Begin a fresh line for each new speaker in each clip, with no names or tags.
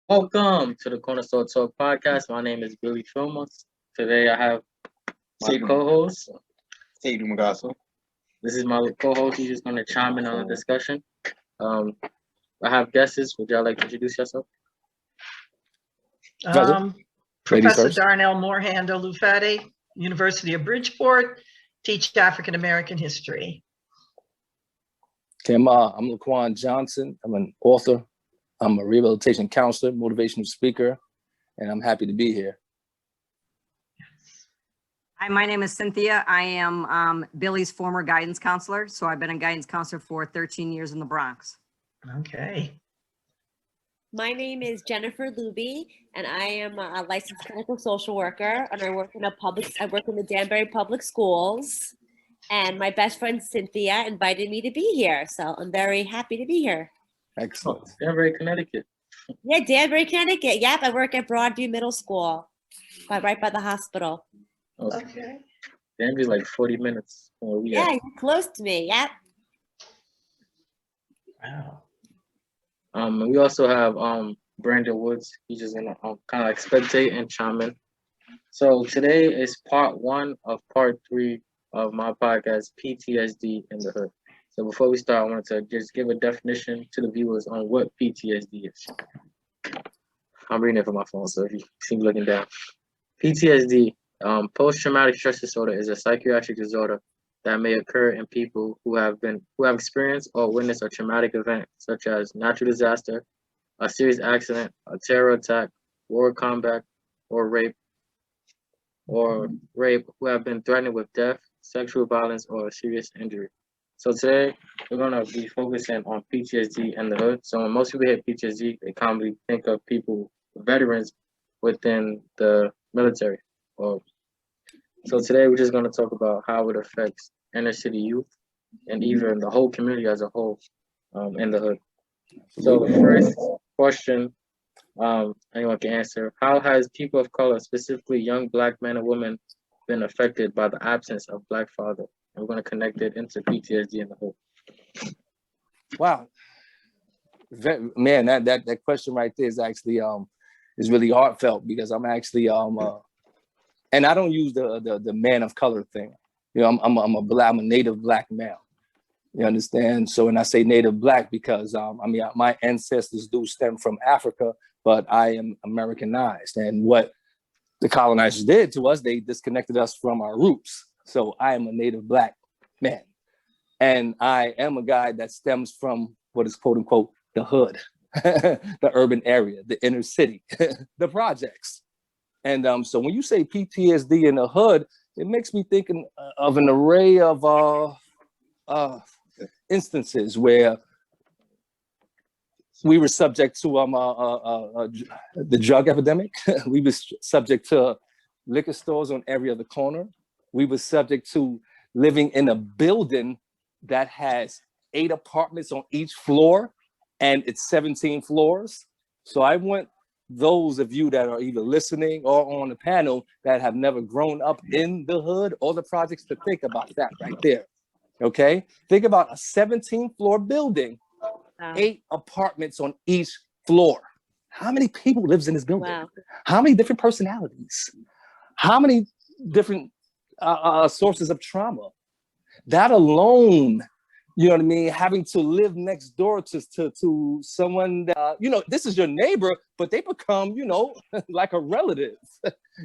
Welcome to the Corner Store Talk podcast. My name is Billy Filmos. Today I have my
Seydou.
co-host.
Seydou Magassa.
This is my co-host. He's just going to chime in on the discussion. Um, I have guesses. Would y'all like to introduce yourself?
Professor Darnell Morehand-Olufade, University of Bridgeport, teach African American history.
Okay, I'm Laquon Johnson. I'm an author. I'm a rehabilitation counselor, motivational speaker, and I'm happy to be here.
Hi, my name is Cynthia. I am Billy's former guidance counselor. So I've been a guidance counselor for 13 years in the Bronx.
Okay.
My name is Jennifer Looby, and I am a licensed clinical social worker, and I work in the Danbury Public Schools. And my best friend Cynthia invited me to be here, so I'm very happy to be here.
Excellent.
Danbury, Connecticut.
Yeah, Danbury, Connecticut. Yep, I work at Broadview Middle School, right by the hospital.
Okay.
Danbury's like 40 minutes from where we
Yeah,
at.
you're close to me. Yep.
Wow.
And we also have Brandon Woods. He's just gonna kind of like spectate and chime in. So today is part 1 of part 3 of my podcast, PTSD in the Hood. So before we start, I wanted to just give a definition to the viewers on what PTSD is. I'm reading it from my phone, so if you see me looking down. PTSD, post-traumatic stress disorder, is a psychiatric disorder that may occur in people who have experienced or witnessed a traumatic event, such as natural disaster, a serious accident, a terror attack, war combat, or rape, who have been threatened with death, sexual violence, or a serious injury. So today we're gonna be focusing on PTSD and the hood. So when most people hear PTSD, they commonly think of veterans within the military. So today we're just gonna talk about how it affects inner city youth and even the whole community as a whole in the hood. So the first question anyone can answer: how has people of color, specifically young Black men and women, been affected by the absence of Black father? And we're going to connect it into PTSD in the hood.
Wow, man, that question right there is actually is really heartfelt, because I'm actually and I don't use the man of color thing. You know, I'm a native Black male. You understand? So when I say native Black, because my ancestors do stem from Africa, but I am Americanized. And what the colonizers did to us, they disconnected us from our roots. So I am a native Black man. And I am a guy that stems from what is quote unquote the hood, the urban area, the inner city, the projects. And so when you say PTSD in the hood, it makes me think of an array of instances where we were subject to the drug epidemic. We were subject to liquor stores on every other corner. We were subject to living in a building that has 8 apartments on each floor, and it's 17 floors. So I want those of you that are either listening or on the panel that have never grown up in the hood or the projects to think about that right there. Okay, think about a 17-floor building, 8 apartments on each floor. How many people lives in this building?
Wow.
How many different personalities? How many different sources of trauma? That alone, you know what I mean? Having to live next door to someone that, this is your neighbor, but they become, like a relative.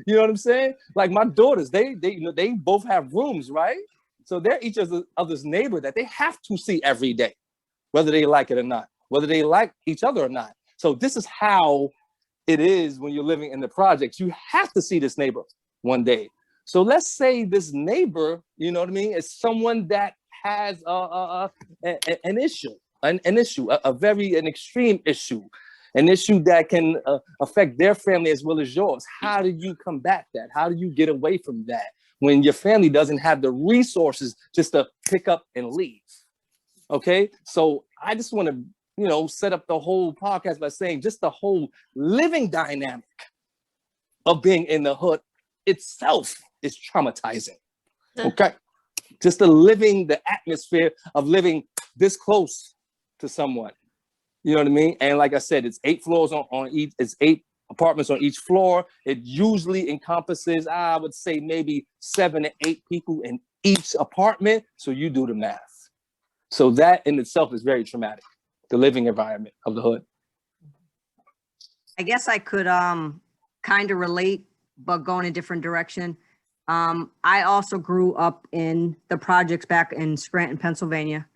You know what I'm saying? Like my daughters, they both have rooms, right? So they're each other's neighbor that they have to see every day, whether they like it or not, whether they like each other or not. So this is how it is when you're living in the projects. You have to see this neighbor one day. So let's say this neighbor, you know what I mean, is someone that has an issue, an extreme issue, an issue that can affect their family as well as yours. How do you combat that? How do you get away from that when your family doesn't have the resources just to pick up and leave? Okay, so I just want to, set up the whole podcast by saying just the whole living dynamic of being in the hood itself is traumatizing. Okay, just the atmosphere of living this close to someone. You know what I mean? And like I said, it's 8 floors on each, it's 8 apartments on each floor. It usually encompasses, I would say, maybe 7 to 8 people in each apartment. So you do the math. So that in itself is very traumatic, the living environment of the hood.
I guess I could kind of relate, but go in a different direction. I also grew up in the projects back in Scranton, Pennsylvania,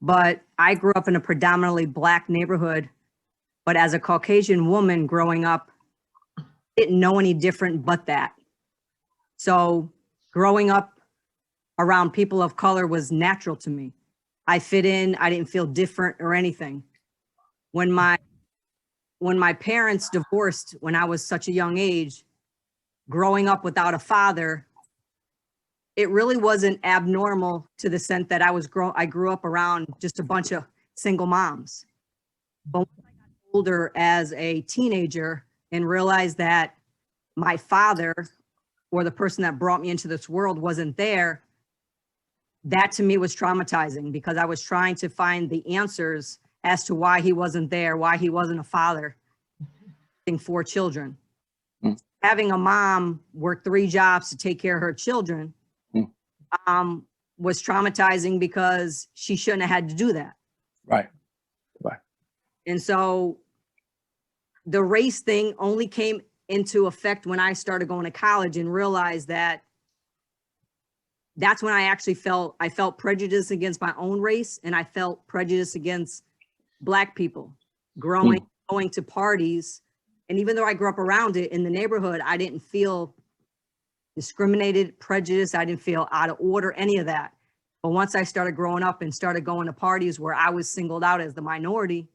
but I grew up in a predominantly Black neighborhood. But as a Caucasian woman growing up, didn't know any different but that. So growing up around people of color was natural to me. I fit in, I didn't feel different or anything. When my parents divorced when I was such a young age, growing up without a father, it really wasn't abnormal to the sense that I grew up around just a bunch of single moms. But when I got older as a teenager and realized that my father or the person that brought me into this world wasn't there, that to me was traumatizing because I was trying to find the answers as to why he wasn't there, why he wasn't a father, having 4 children. Having a mom work 3 jobs to take care of her children was traumatizing because she shouldn't have had to do that.
Right.
And so the race thing only came into effect when I started going to college and realized that that's when I actually felt prejudice against my own race, and I felt prejudice against Black people going to parties. And even though I grew up around it in the neighborhood, I didn't feel discriminated, prejudiced. I didn't feel out of order, any of that. But once I started growing up and started going to parties where I was singled out as the minority,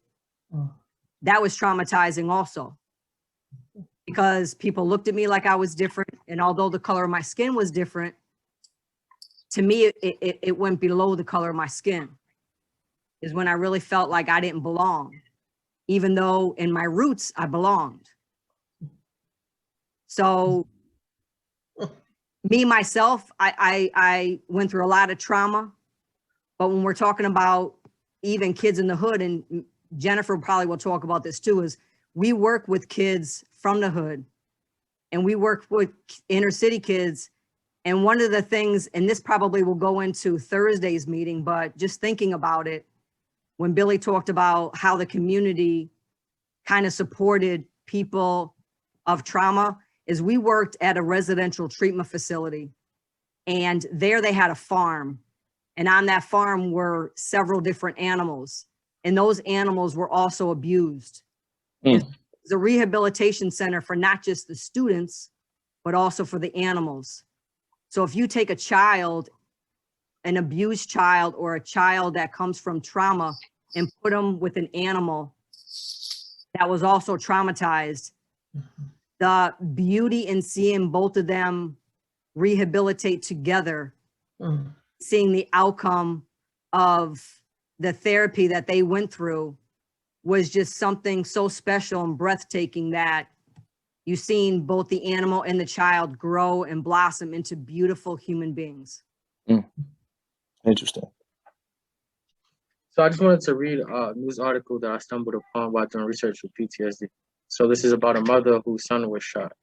that was traumatizing also. Because people looked at me like I was different. And although the color of my skin was different, to me, it went below the color of my skin. Is when I really felt like I didn't belong, even though in my roots I belonged. So me, myself, I went through a lot of trauma, but when we're talking about even kids in the hood, and Jennifer probably will talk about this too, is we work with kids from the hood and we work with inner city kids. And one of the things, and this probably will go into Thursday's meeting, but just thinking about it, when Billy talked about how the community kind of supported people of trauma, is we worked at a residential treatment facility, and there they had a farm, and on that farm were several different animals, and those animals were also abused. It's a rehabilitation center for not just the students, but also for the animals. So if you take a child, an abused child, or a child that comes from trauma and put them with an animal that was also traumatized, the beauty in seeing both of them rehabilitate together, seeing the outcome of the therapy that they went through was just something so special and breathtaking that you've seen both the animal and the child grow and blossom into beautiful human beings.
Interesting.
So I just wanted to read a news article that I stumbled upon while doing research with PTSD. So this is about a mother whose son was shot.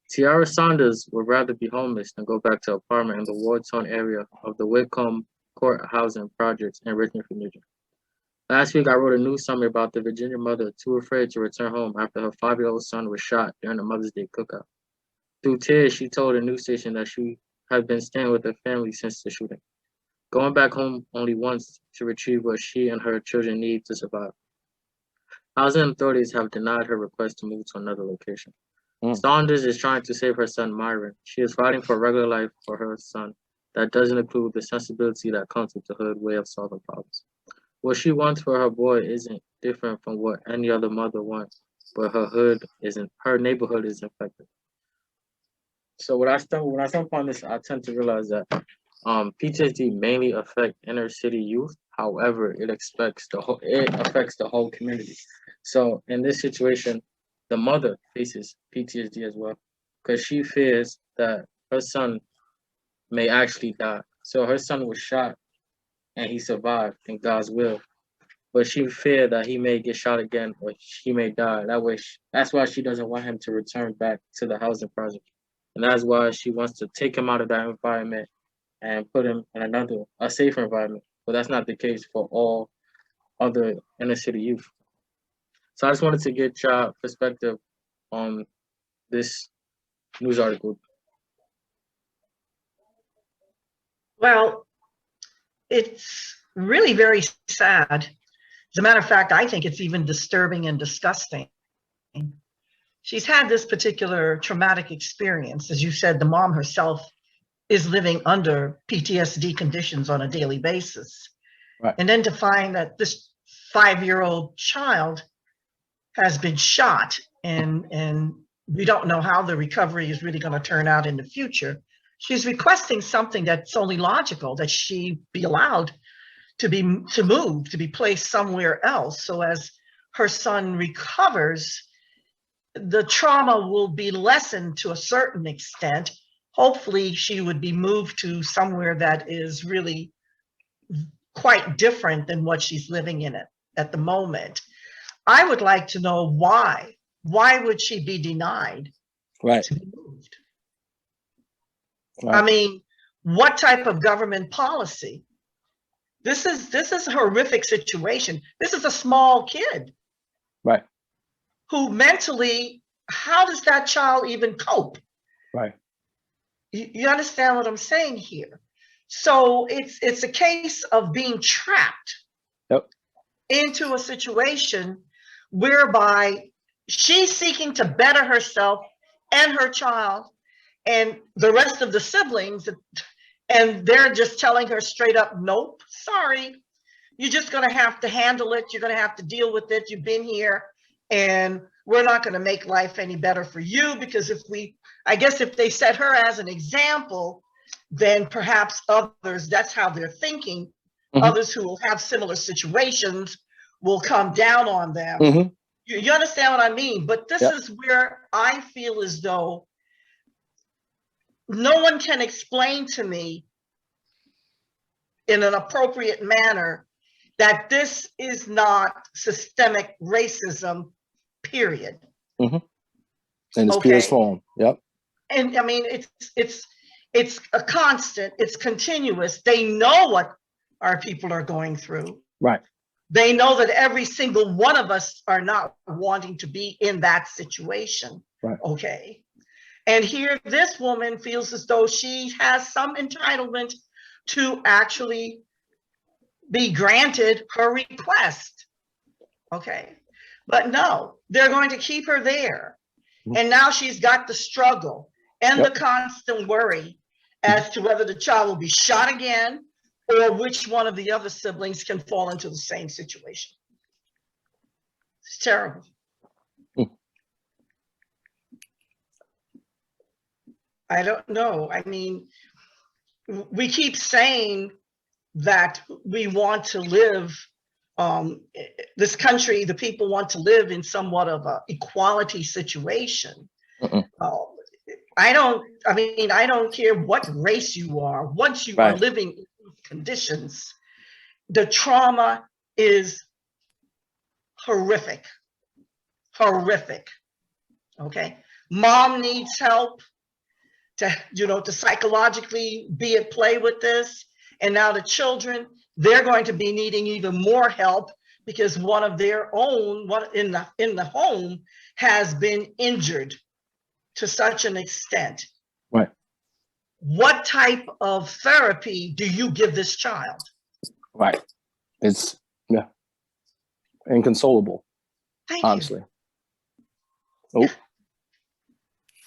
Tiara Saunders would rather be homeless than go back to an apartment in the war-torn area of the Whitcomb Court Housing Projects in Richmond, Virginia. Last week, I wrote a news summary about the Virginia mother too afraid to return home after her 5-year-old son was shot during a Mother's Day cookout. Through tears, she told a news station that she had been staying with her family since the shooting, going back home only once to retrieve what she and her children need to survive. Housing authorities have denied her request to move to another location. Saunders is trying to save her son, Myron. She is fighting for a regular life for her son that doesn't include the sensibility that comes with the hood way of solving problems. What she wants for her boy isn't different from what any other mother wants, but her neighborhood is infected. So when I stumble upon this, I tend to realize that PTSD mainly affects inner city youth. However, it affects the whole community. So in this situation, the mother faces PTSD as well because she fears that her son may actually die. So her son was shot and he survived in God's will. but she feared that he may get shot again or he may die. That's why she doesn't want him to return back to the housing project. And that's why she wants to take him out of that environment and put him in a safer environment. But that's not the case for all other inner city youth. So I just wanted to get your perspective on this news article.
Well, it's really very sad. As a matter of fact, I think it's even disturbing and disgusting. She's had this particular traumatic experience. As you said, the mom herself is living under PTSD conditions on a daily basis.
Right.
And then to find that this 5-year-old child has been shot and we don't know how the recovery is really going to turn out in the future. She's requesting something that's only logical, that she be allowed to move, to be placed somewhere else. So as her son recovers, the trauma will be lessened to a certain extent. Hopefully she would be moved to somewhere that is really quite different than what she's living in at the moment. I would like to know why. Why would she be denied to be moved? I mean, what type of government policy? This is a horrific situation. This is a small kid.
Right.
Who mentally, how does that child even cope?
Right.
You understand what I'm saying here? So it's a case of being trapped into a situation whereby she's seeking to better herself and her child and the rest of the siblings, and they're just telling her straight up, nope, sorry, you're just going to have to handle it. You're going to have to deal with it. You've been here, and we're not going to make life any better for you, because I guess if they set her as an example, then perhaps others, that's how they're thinking. Others who will have similar situations will come down on them. You understand what I mean? But this is where I feel as though no one can explain to me in an appropriate manner that this is not systemic racism, period.
In its purest form. Yep.
And I mean, it's a constant, it's continuous. They know what our people are going through.
Right.
They know that every single one of us are not wanting to be in that situation.
Right.
Okay. And here this woman feels as though she has some entitlement to actually be granted her request. Okay. But no, they're going to keep her there. And now she's got the struggle and the constant worry as to whether the child will be shot again or which one of the other siblings can fall into the same situation. It's terrible. I don't know. I mean, we keep saying that we want to live, this country, the people want to live in somewhat of an equality situation. I don't care what race you are. Once you are living in these conditions, the trauma is horrific. Okay. Mom needs help to psychologically be at play with this. And now the children, they're going to be needing even more help because one of their own, in the home, has been injured to such an extent.
Right.
What type of therapy do you give this child?
Right. It's inconsolable.
Honestly.
Oh,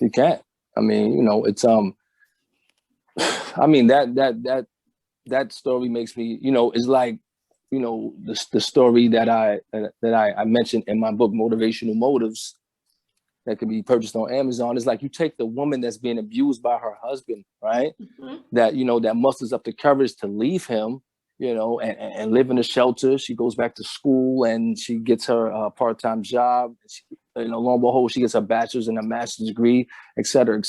you can't. I mean, it's I mean that story makes me, it's like, the story that I mentioned in my book, Motivational Motives, that can be purchased on Amazon. It's like you take the woman that's being abused by her husband, right? That that musters up the courage to leave him, and live in a shelter. She goes back to school and she gets her part-time job. Lo and behold, she gets her bachelor's and a master's degree, et cetera,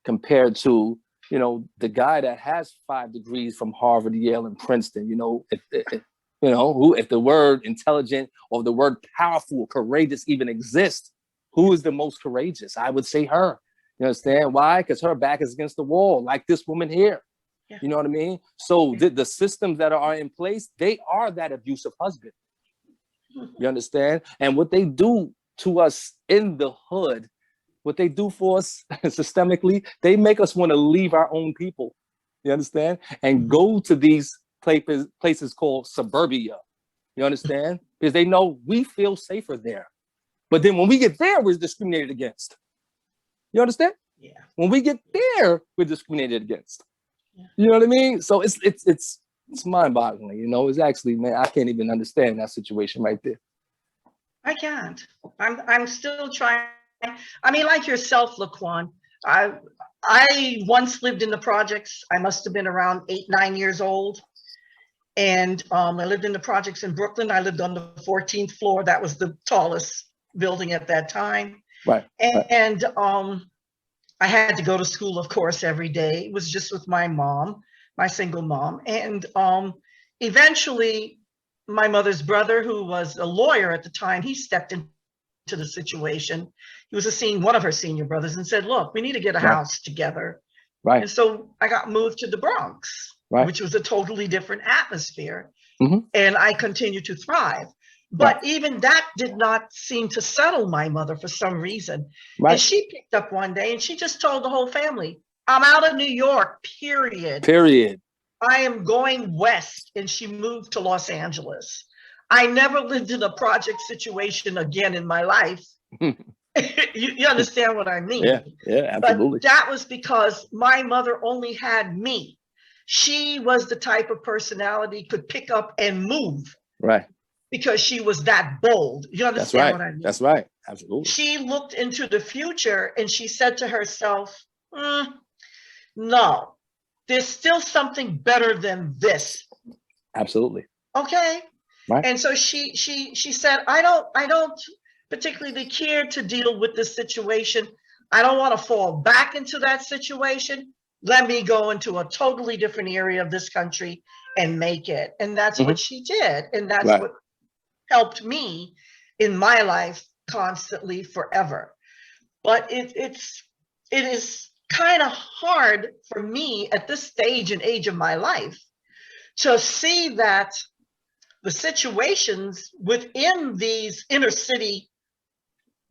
compared to, the guy that has 5 degrees from Harvard, Yale, and Princeton. You know, who, if the word intelligent or the word powerful, courageous even exists, who is the most courageous? I would say her. You understand why? Because her back is against the wall, like this woman here. Yeah. You know what I mean? So the systems that are in place, they are that abusive husband. You understand? And what they do to us in the hood, what they do for us systemically, they make us want to leave our own people. You understand? And go to these places called suburbia. You understand? Because they know we feel safer there. But then when we get there, we're discriminated against. You understand?
Yeah.
When we get there, we're discriminated against. Yeah. You know what I mean? So it's mind-boggling. You know, it's actually, man, I can't even understand that situation right there.
I can't. I'm still trying. I mean, like yourself, Laquon. I once lived in the projects. I must have been around 8, 9 years old. And I lived in the projects in Brooklyn. I lived on the 14th floor. That was the tallest building at that time.
Right.
And I had to go to school, of course, every day. It was just with my mom, my single mom. And eventually, my mother's brother, who was a lawyer at the time, he stepped into the situation. He was one of her senior brothers, and said, look, we need to get a house together. Right. And so I got moved to the Bronx, which was a totally different atmosphere. Mm-hmm. And I continued to thrive. But even that did not seem to settle my mother for some reason. Right. And she picked up one day and she just told the whole family, I'm out of New York, period. I am going west. And she moved to Los Angeles. I never lived in a project situation again in my life. you understand what I mean?
Yeah, absolutely.
But that was because my mother only had me. She was the type of personality could pick up and move.
Right.
Because she was that bold. You understand what I mean?
That's right. Absolutely.
She looked into the future and she said to herself, no, there's still something better than this.
Absolutely.
Okay. Right. And so she said, I don't particularly care to deal with this situation. I don't want to fall back into that situation. Let me go into a totally different area of this country and make it. And that's what she did. And that's what helped me in my life constantly forever. But it is kind of hard for me at this stage and age of my life to see that the situations within these inner city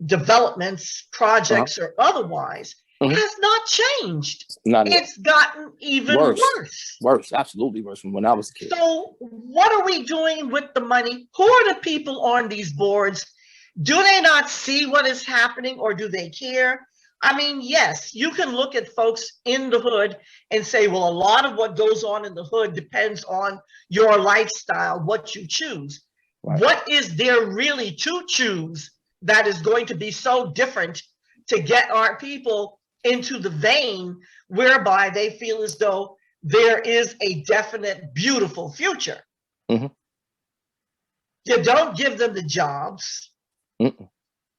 developments, projects, or otherwise has not changed. It's gotten even worse.
Worse, absolutely worse from when I was a kid.
So what are we doing with the money? Who are the people on these boards? Do they not see what is happening, or do they care? I mean, yes, you can look at folks in the hood and say, well, a lot of what goes on in the hood depends on your lifestyle, what you choose. Right. What is there really to choose that is going to be so different to get our people into the vein whereby they feel as though there is a definite, beautiful future? Mm-hmm. You don't give them the jobs. Mm-mm.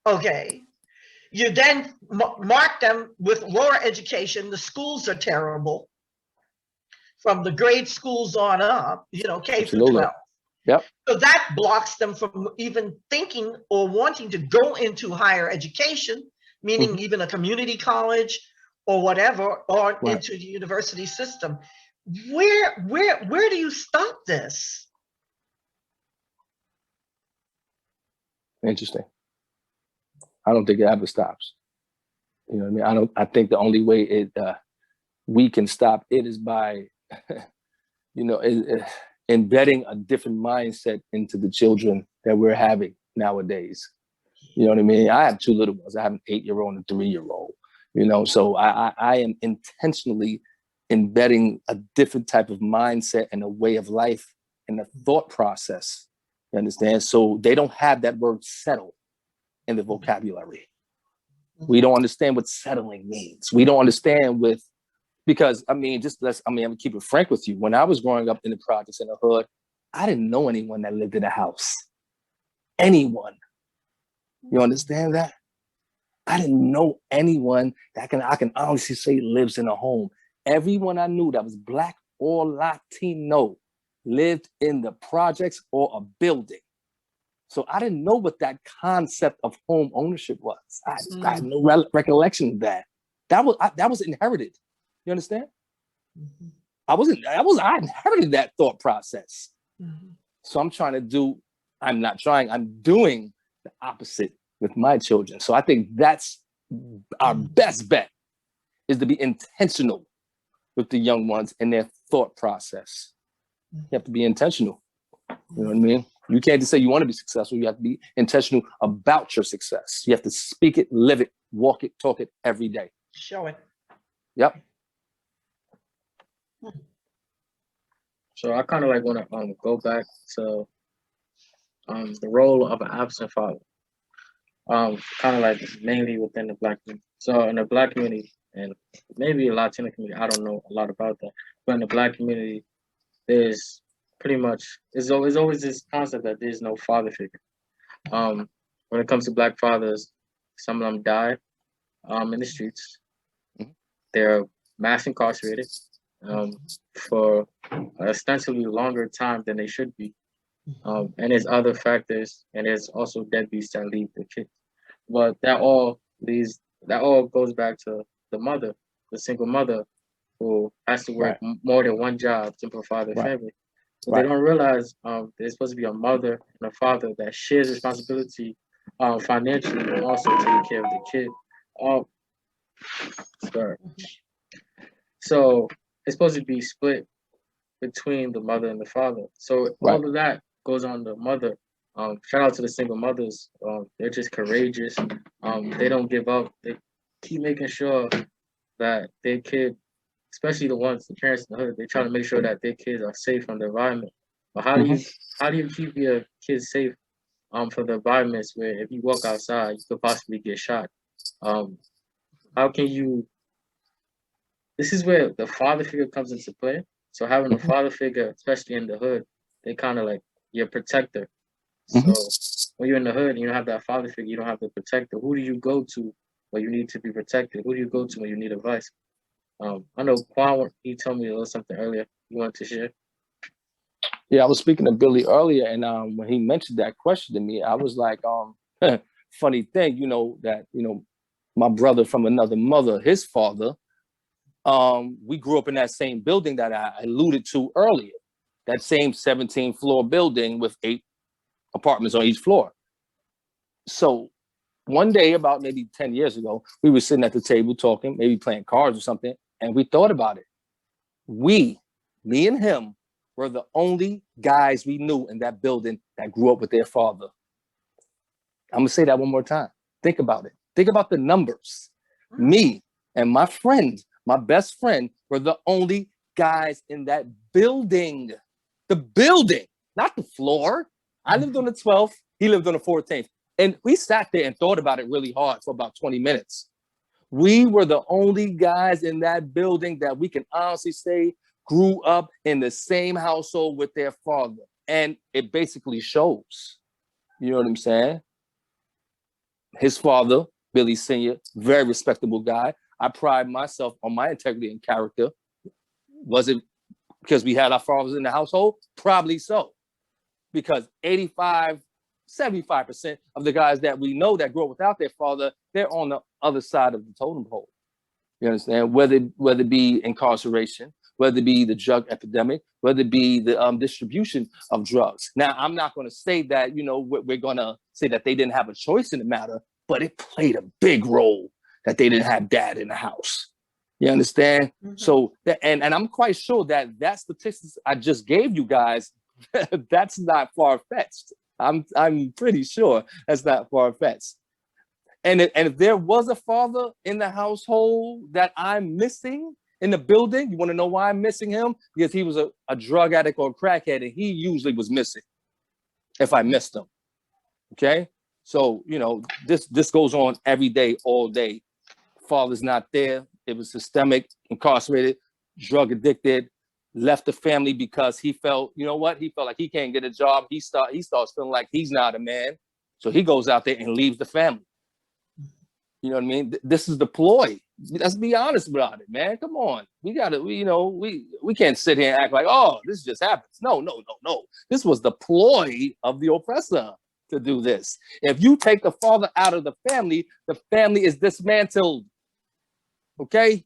Okay. You then mark them with lower education. The schools are terrible from the grade schools on up, K through 12.
Yep.
So that blocks them from even thinking or wanting to go into higher education, meaning even a community college or whatever, or into the university system. Where do you stop this?
Interesting. I don't think it ever stops. You know what I mean? I think the only way we can stop it is by, embedding a different mindset into the children that we're having nowadays. You know what I mean? I have 2 little ones. I have an 8-year-old and a 3-year-old. So I am intentionally embedding a different type of mindset and a way of life and a thought process. You understand? So they don't have that word settle in the vocabulary. We don't understand what settling means. We don't understand because I'm gonna keep it frank with you. When I was growing up in the projects in the hood, I didn't know anyone that lived in a house. Anyone. You understand that? I didn't know anyone that I can honestly say lives in a home. Everyone I knew that was Black or Latino lived in the projects or a building. So I didn't know what that concept of home ownership was. I had no recollection of that. That was inherited. You understand?
Mm-hmm.
I inherited that thought process.
Mm-hmm.
So I'm doing the opposite with my children. So I think that's our best bet, is to be intentional with the young ones and their thought process. You have to be intentional. You know what I mean? You can't just say you want to be successful. You have to be intentional about your success. You have to speak it, live it, walk it, talk it every day.
Show it.
Yep.
So I kind of like want to go back to the role of an absent father. Kind of like mainly within the Black community. So in the Black community and maybe a Latino community, I don't know a lot about that, but in the Black community, there's pretty much there's always this concept that there's no father figure. When it comes to Black fathers, some of them die in the streets. They're mass incarcerated for ostensibly longer time than they should be. And there's other factors, and there's also deadbeats that leave the kids. But that all goes back to the mother, the single mother, who has to work more than one job to provide their family. So they don't realize there's supposed to be a mother and a father that shares responsibility financially and also taking care of the kid. So it's supposed to be split between the mother and the father. So all of that goes on the mother. Shout out to the single mothers. They're just courageous. They don't give up. They keep making sure that their kid, especially the parents in the hood, they try to make sure that their kids are safe from the environment. But how do you keep your kids safe from the environments where if you walk outside, you could possibly get shot? How can you? This is where the father figure comes into play. So having a father figure, especially in the hood, they kind of like your protector. So when you're in the hood and you don't have that father figure, you don't have the protector. Who do you go to when you need to be protected? Who do you go to when you need advice? I know Quan, he told me a little something earlier. You wanted to share?
Yeah, I was speaking to Billy earlier, and when he mentioned that question to me, I was like, funny thing, that my brother from another mother, his father, we grew up in that same building that I alluded to earlier, that same 17-floor building with 8 apartments on each floor. So one day, about maybe 10 years ago, we were sitting at the table talking, maybe playing cards or something, and we thought about it. Me and him, were the only guys we knew in that building that grew up with their father. I'm gonna say that one more time. Think about it. Think about the numbers. Me and my friend, my best friend, were the only guys in that building. The building, not the floor. I lived on the 12th, he lived on the 14th. And we sat there and thought about it really hard for about 20 minutes. We were the only guys in that building that we can honestly say grew up in the same household with their father. And it basically shows. You know what I'm saying? His father, Billy Sr., very respectable guy. I pride myself on my integrity and character. Was it because we had our fathers in the household? Probably so. Because 75% of the guys that we know that grew up without their father, they're on the other side of the totem pole. You understand? Whether it be incarceration, whether it be the drug epidemic, whether it be the distribution of drugs. Now, I'm not going to say that, we're going to say that they didn't have a choice in the matter, but it played a big role that they didn't have dad in the house. You understand? So, and I'm quite sure that statistics I just gave you guys, that's not far-fetched. I'm pretty sure that's not far-fetched. And if there was a father in the household that I'm missing in the building, you want to know why I'm missing him? Because he was a drug addict or a crackhead, and he usually was missing if I missed him. Okay? So, this goes on every day, all day. Father's not there. It was systemic, incarcerated, drug addicted, left the family because he felt, he felt like he can't get a job. He starts feeling like he's not a man. So he goes out there and leaves the family. You know what I mean? This is the ploy. Let's be honest about it, man. Come on. We can't sit here and act like, oh, this just happens. No. This was the ploy of the oppressor to do this. If you take the father out of the family is dismantled. Okay?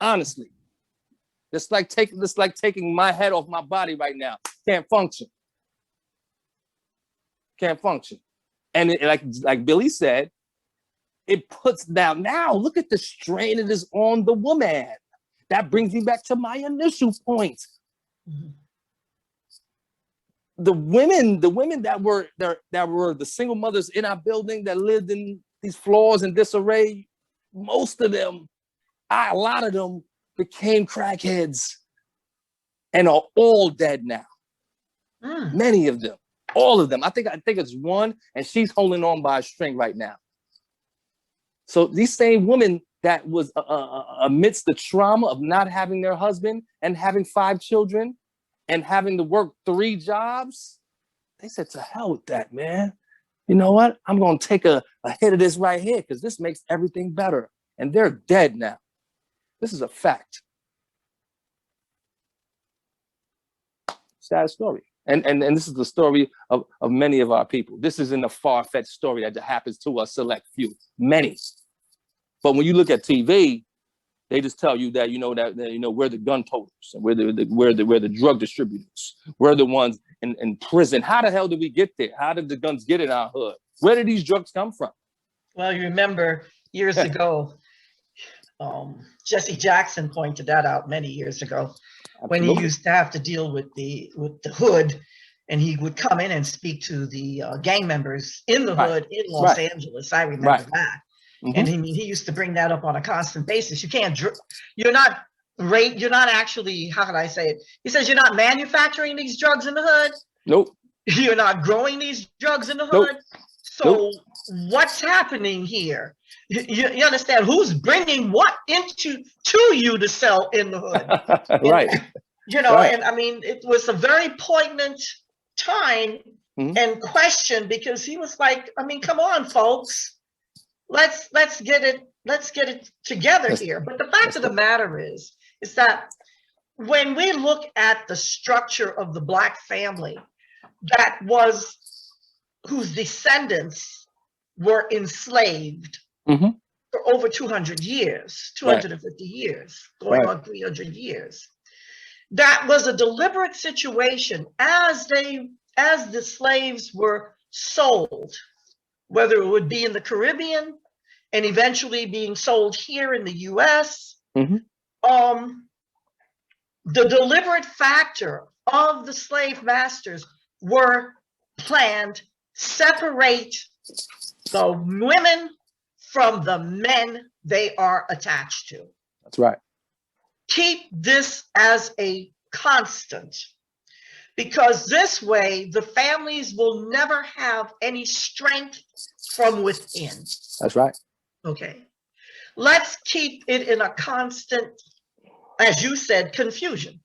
Honestly. It's like taking my head off my body right now. Can't function. And like Billy said, it puts down, now look at the strain it is on the woman. That brings me back to my initial point. Mm-hmm. The women that were the single mothers in our building that lived in these flaws and disarray, most of them, a lot of them became crackheads and are all dead now. Many of them, all of them. I think it's one, and she's holding on by a string right now. So these same women that was amidst the trauma of not having their husband and having 5 children and having to work 3 jobs, they said, to hell with that, man. You know what? I'm going to take a hit of this right here because this makes everything better. And they're dead now. This is a fact. Sad story. And this is the story of many of our people. This isn't a far-fetched story that happens to a select few, many. But when you look at TV, they just tell you that, we're the gun toters and we're the drug distributors. We're the ones in prison. How the hell did we get there? How did the guns get in our hood? Where did these drugs come from?
Well, you remember years ago, Jesse Jackson pointed that out many years ago. Absolutely. When he used to have to deal with the hood, and he would come in and speak to the gang members in the hood in Los Angeles. I remember that. Mm-hmm. And he used to bring that up on a constant basis. You're not actually, how can I say it? He says, you're not manufacturing these drugs in the hood.
Nope.
You're not growing these drugs in the hood. Nope. So what's happening here? You understand who's bringing what to you to sell in the hood?
Right.
And I mean, it was a very poignant time and question, because he was like, I mean, come on, folks. Let's get it together here. But the fact of the matter is that when we look at the structure of the Black family whose descendants were enslaved for over 200 years, 250 years, going on 300 years, that was a deliberate situation as the slaves were sold, whether it would be in the Caribbean and eventually being sold here in the US. The deliberate factor of the slave masters were planned: separate the women from the men they are attached to.
That's right.
Keep this as a constant, because this way the families will never have any strength from within.
That's right.
Okay. Let's keep it in a constant, as you said, confusion.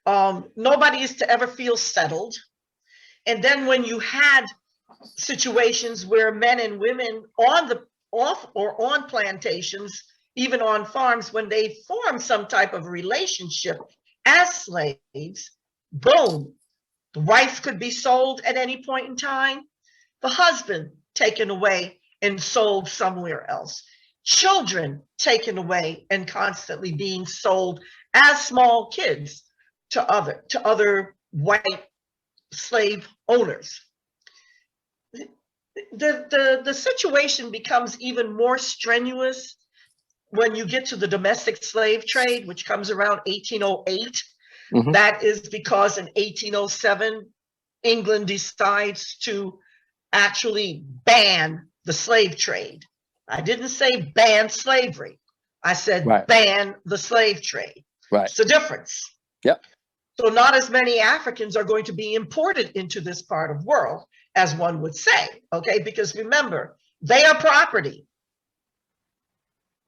Nobody is to ever feel settled. And then when you had situations where men and women on plantations, even on farms, when they form some type of relationship as slaves, boom, the wife could be sold at any point in time, the husband taken away and sold somewhere else, children taken away and constantly being sold as small kids to other white slave owners. The situation becomes even more strenuous when you get to the domestic slave trade, which comes around 1808. That is because in 1807, England decides to actually ban the slave trade. I didn't say ban slavery. I said ban the slave trade.
Right.
It's a difference.
Yep.
So not as many Africans are going to be imported into this part of the world as one would say, okay? Because remember, they are property.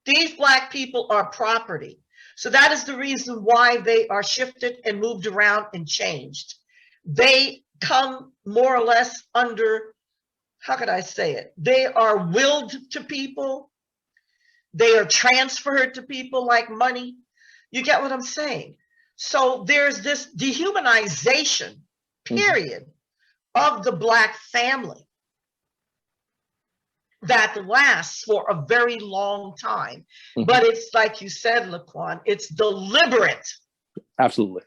These Black people are property. So that is the reason why they are shifted and moved around and changed. They come more or less under how could I say it? They are willed to people. They are transferred to people like money. You get what I'm saying? So there's this dehumanization, period, of the Black family that lasts for a very long time. But it's like you said, Laquon, it's deliberate.
Absolutely.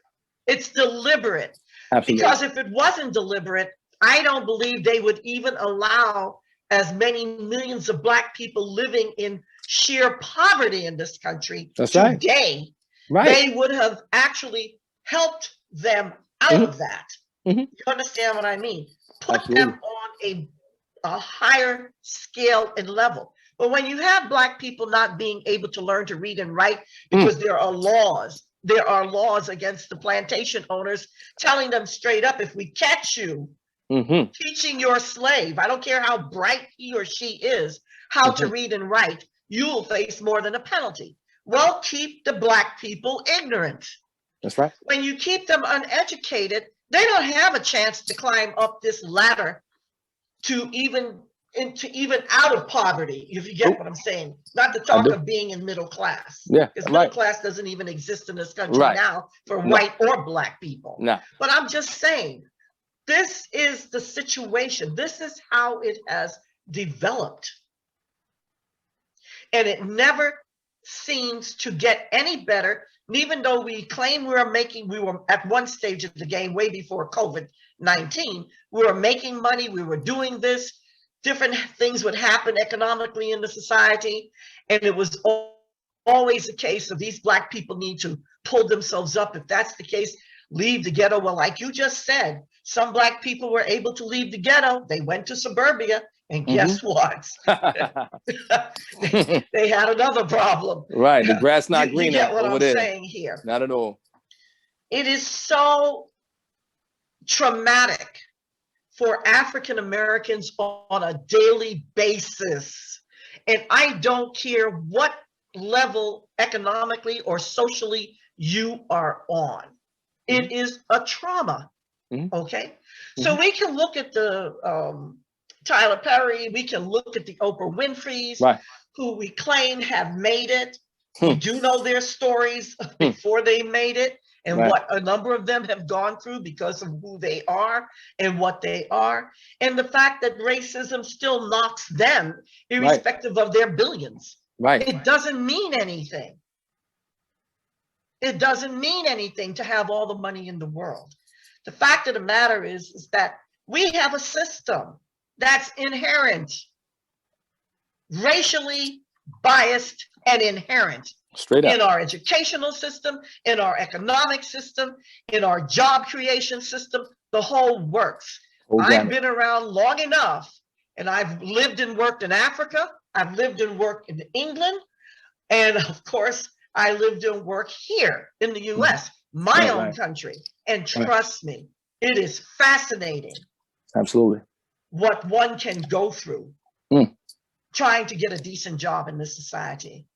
It's deliberate.
Absolutely.
Because if it wasn't deliberate, I don't believe they would even allow as many millions of Black people living in sheer poverty in this country today.
Right.
They would have actually helped them out of that. You understand what I mean? Put them on a higher scale and level. But when you have Black people not being able to learn to read and write because there are laws against the plantation owners telling them straight up, if we catch you teaching your slave, I don't care how bright he or she is, how to read and write, you will face more than a penalty. Well, keep the Black people ignorant.
That's right.
When you keep them uneducated, they don't have a chance to climb up this ladder to even out of poverty, if you get what I'm saying. Not to talk of being in middle class.
Yeah,
because middle class doesn't even exist in this country now for white or Black people.
No.
But I'm just saying, this is the situation. This is how it has developed. And it never seems to get any better. And even though we claim we were at one stage of the game way before COVID-19, we were making money, we were doing this, different things would happen economically in the society. And it was always a case of these Black people need to pull themselves up. If that's the case, leave the ghetto. Well, like you just said, some Black people were able to leave the ghetto. They went to suburbia. And guess what? they had another problem.
Right. The grass not greener.
You get what
over
I'm
there.
saying here.
Not at all.
It is so traumatic for African Americans on a daily basis. And I don't care what level economically or socially you are on. It is a trauma. Okay. So we can look at the Tyler Perry, we can look at the Oprah Winfrey's, who we claim have made it. We do know their stories before they made it and what a number of them have gone through because of who they are and what they are. And the fact that racism still knocks them, irrespective of their billions. It doesn't mean anything. It doesn't mean anything to have all the money in the world. The fact of the matter is that we have a system that's inherent, racially biased and inherent in our educational system, in our economic system, in our job creation system, the whole works. I've been around long enough and I've lived and worked in Africa. I've lived and worked in England. And of course, I lived and worked here in the US, my own country. And trust me, it is fascinating.
Absolutely.
What one can go through trying to get a decent job in this society.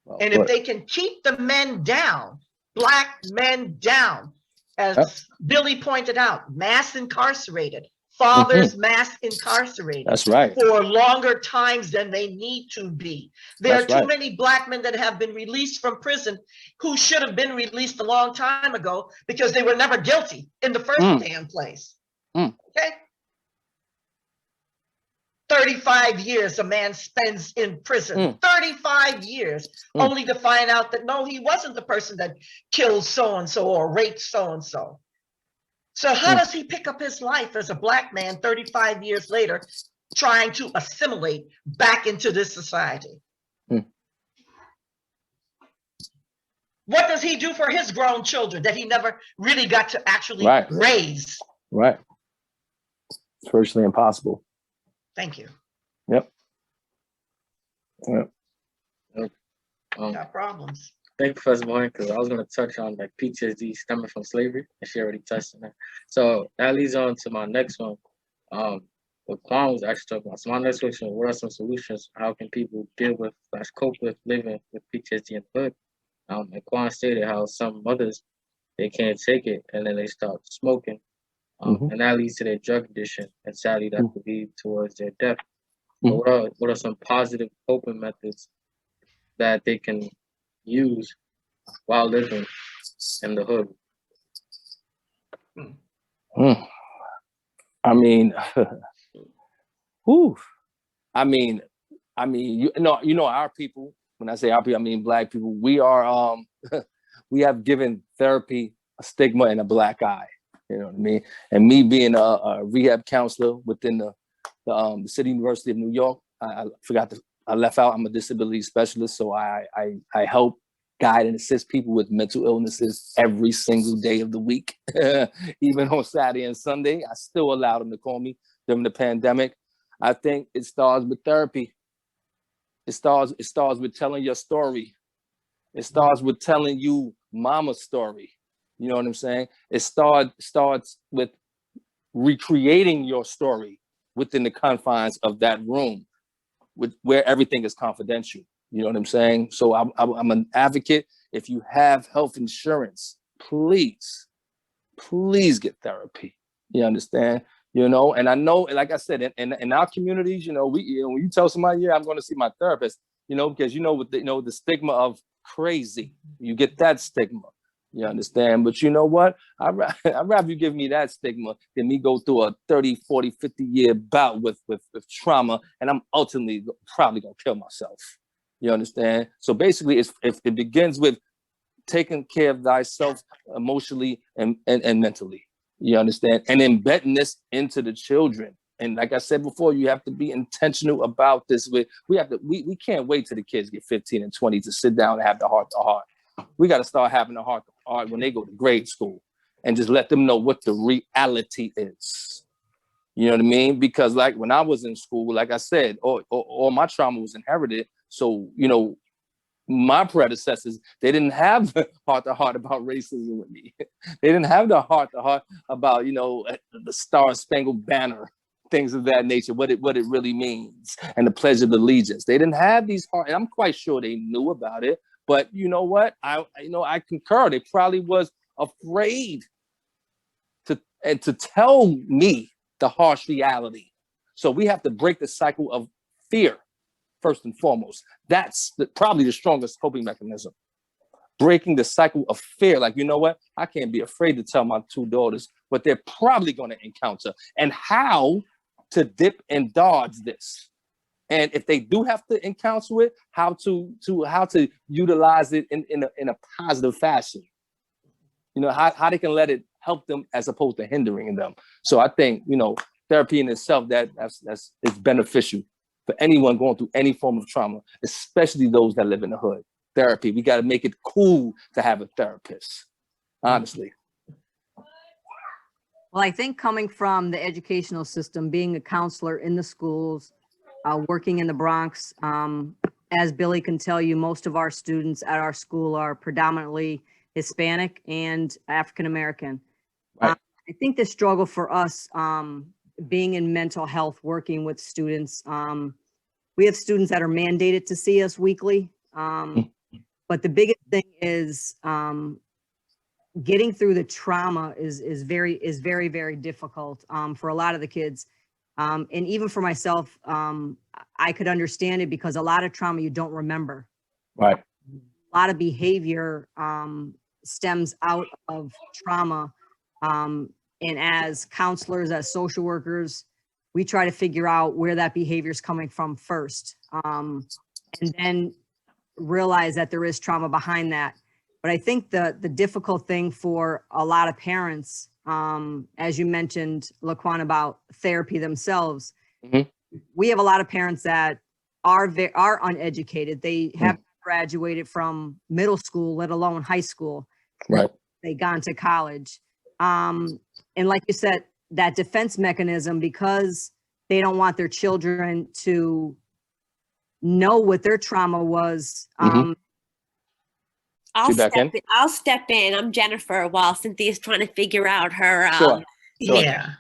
Well,
and if they can keep the men down, Black men down, as Billy pointed out, mass incarcerated, fathers mass incarcerated.
That's right.
For longer times than they need to be. There are too many Black men that have been released from prison who should have been released a long time ago because they were never guilty in the first damn place. Okay? 35 years a man spends in prison. 35 years only to find out that no, he wasn't the person that killed so-and-so or raped so-and-so. So how does he pick up his life as a Black man 35 years later, trying to assimilate back into this society? What does he do for his grown children that he never really got to actually raise?
Right. It's virtually impossible.
Thank you.
Yep.
Got problems.
Thank you, Professor Moore, because I was going to touch on like PTSD stemming from slavery, and she already touched on that. So that leads on to my next one. What Quan was actually talking about. So my next question: what are some solutions? How can people deal with / cope with living with PTSD in the hood? And Quan stated how some mothers they can't take it, and then they start smoking, and that leads to their drug addiction, and sadly, that could lead towards their death.
Mhm.
But what are some positive coping methods that they can use while living in the hood?
I mean, whew. I mean, you know, our people. When I say our people, I mean Black people. We are, we have given therapy a stigma and a black eye. You know what I mean? And me being a rehab counselor within the City University of New York, I forgot to, I left out. I'm a disability specialist, so I help guide and assist people with mental illnesses every single day of the week. Even on Saturday and Sunday, I still allow them to call me during the pandemic. I think it starts with therapy. It starts with telling your story. It starts with telling you mama's story. You know what I'm saying? It starts with recreating your story within the confines of that room, where everything is confidential. You know what I'm saying? So I'm an advocate. If you have health insurance, please get therapy. You understand? You know, and I know, like I said, in our communities, you know, when you tell somebody, yeah, I'm going to see my therapist, you know, because with the stigma of crazy, you get that stigma. You understand? But you know what? I'd rather you give me that stigma than me go through a 30, 40, 50-year bout with trauma, and I'm ultimately probably going to kill myself. You understand? So basically, it begins with taking care of thyself emotionally and mentally. You understand? And embedding this into the children. And like I said before, you have to be intentional about this. We can't wait till the kids get 15 and 20 to sit down and have the heart to heart. We got to start having the heart to heart when they go to grade school and just let them know what the reality is. You know what I mean? Because like when I was in school, like I said, all my trauma was inherited. So, you know, my predecessors, they didn't have heart-to-heart about racism with me. They didn't have the heart-to-heart about, you know, the Star-Spangled Banner, things of that nature, what it really means, and the Pledge of Allegiance. They didn't have these heart, and I'm quite sure they knew about it. But you know what? I concur. They probably was afraid to tell me the harsh reality. So we have to break the cycle of fear. First and foremost, that's probably the strongest coping mechanism. Breaking the cycle of fear. Like, you know what? I can't be afraid to tell my two daughters what they're probably going to encounter and how to dip and dodge this. And if they do have to encounter it, how to utilize it in a positive fashion. You know, how they can let it help them as opposed to hindering them. So I think, you know, therapy in itself, that's beneficial for anyone going through any form of trauma, especially those that live in the hood. Therapy, we got to make it cool to have a therapist, honestly.
Well, I think coming from the educational system, being a counselor in the schools, working in the Bronx, as Billy can tell you, most of our students at our school are predominantly Hispanic and African-American.
Right.
I think the struggle for us, being in mental health, working with students, we have students that are mandated to see us weekly. But the biggest thing is getting through the trauma is very, very difficult for a lot of the kids. And even for myself, I could understand it because a lot of trauma you don't remember.
Right.
A lot of behavior stems out of trauma. And as counselors, as social workers, we try to figure out where that behavior is coming from first, and then realize that there is trauma behind that. But I think the difficult thing for a lot of parents, as you mentioned, Laquon, about therapy themselves, we have a lot of parents that are uneducated. They haven't graduated from middle school, let alone high school.
Right.
They gone to college. And like you said, that defense mechanism, because they don't want their children to know what their trauma was.
I'll step in. I'm Jennifer while Cynthia's trying to figure out her.
Sure.
Yeah.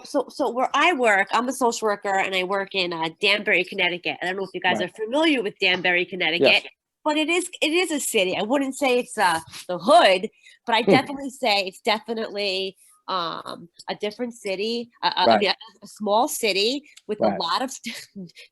So where I work, I'm a social worker and I work in Danbury, Connecticut. I don't know if you guys are familiar with Danbury, Connecticut, but it is a city. I wouldn't say it's the hood, but I definitely say it's definitely a different city, I mean, a small city with a lot of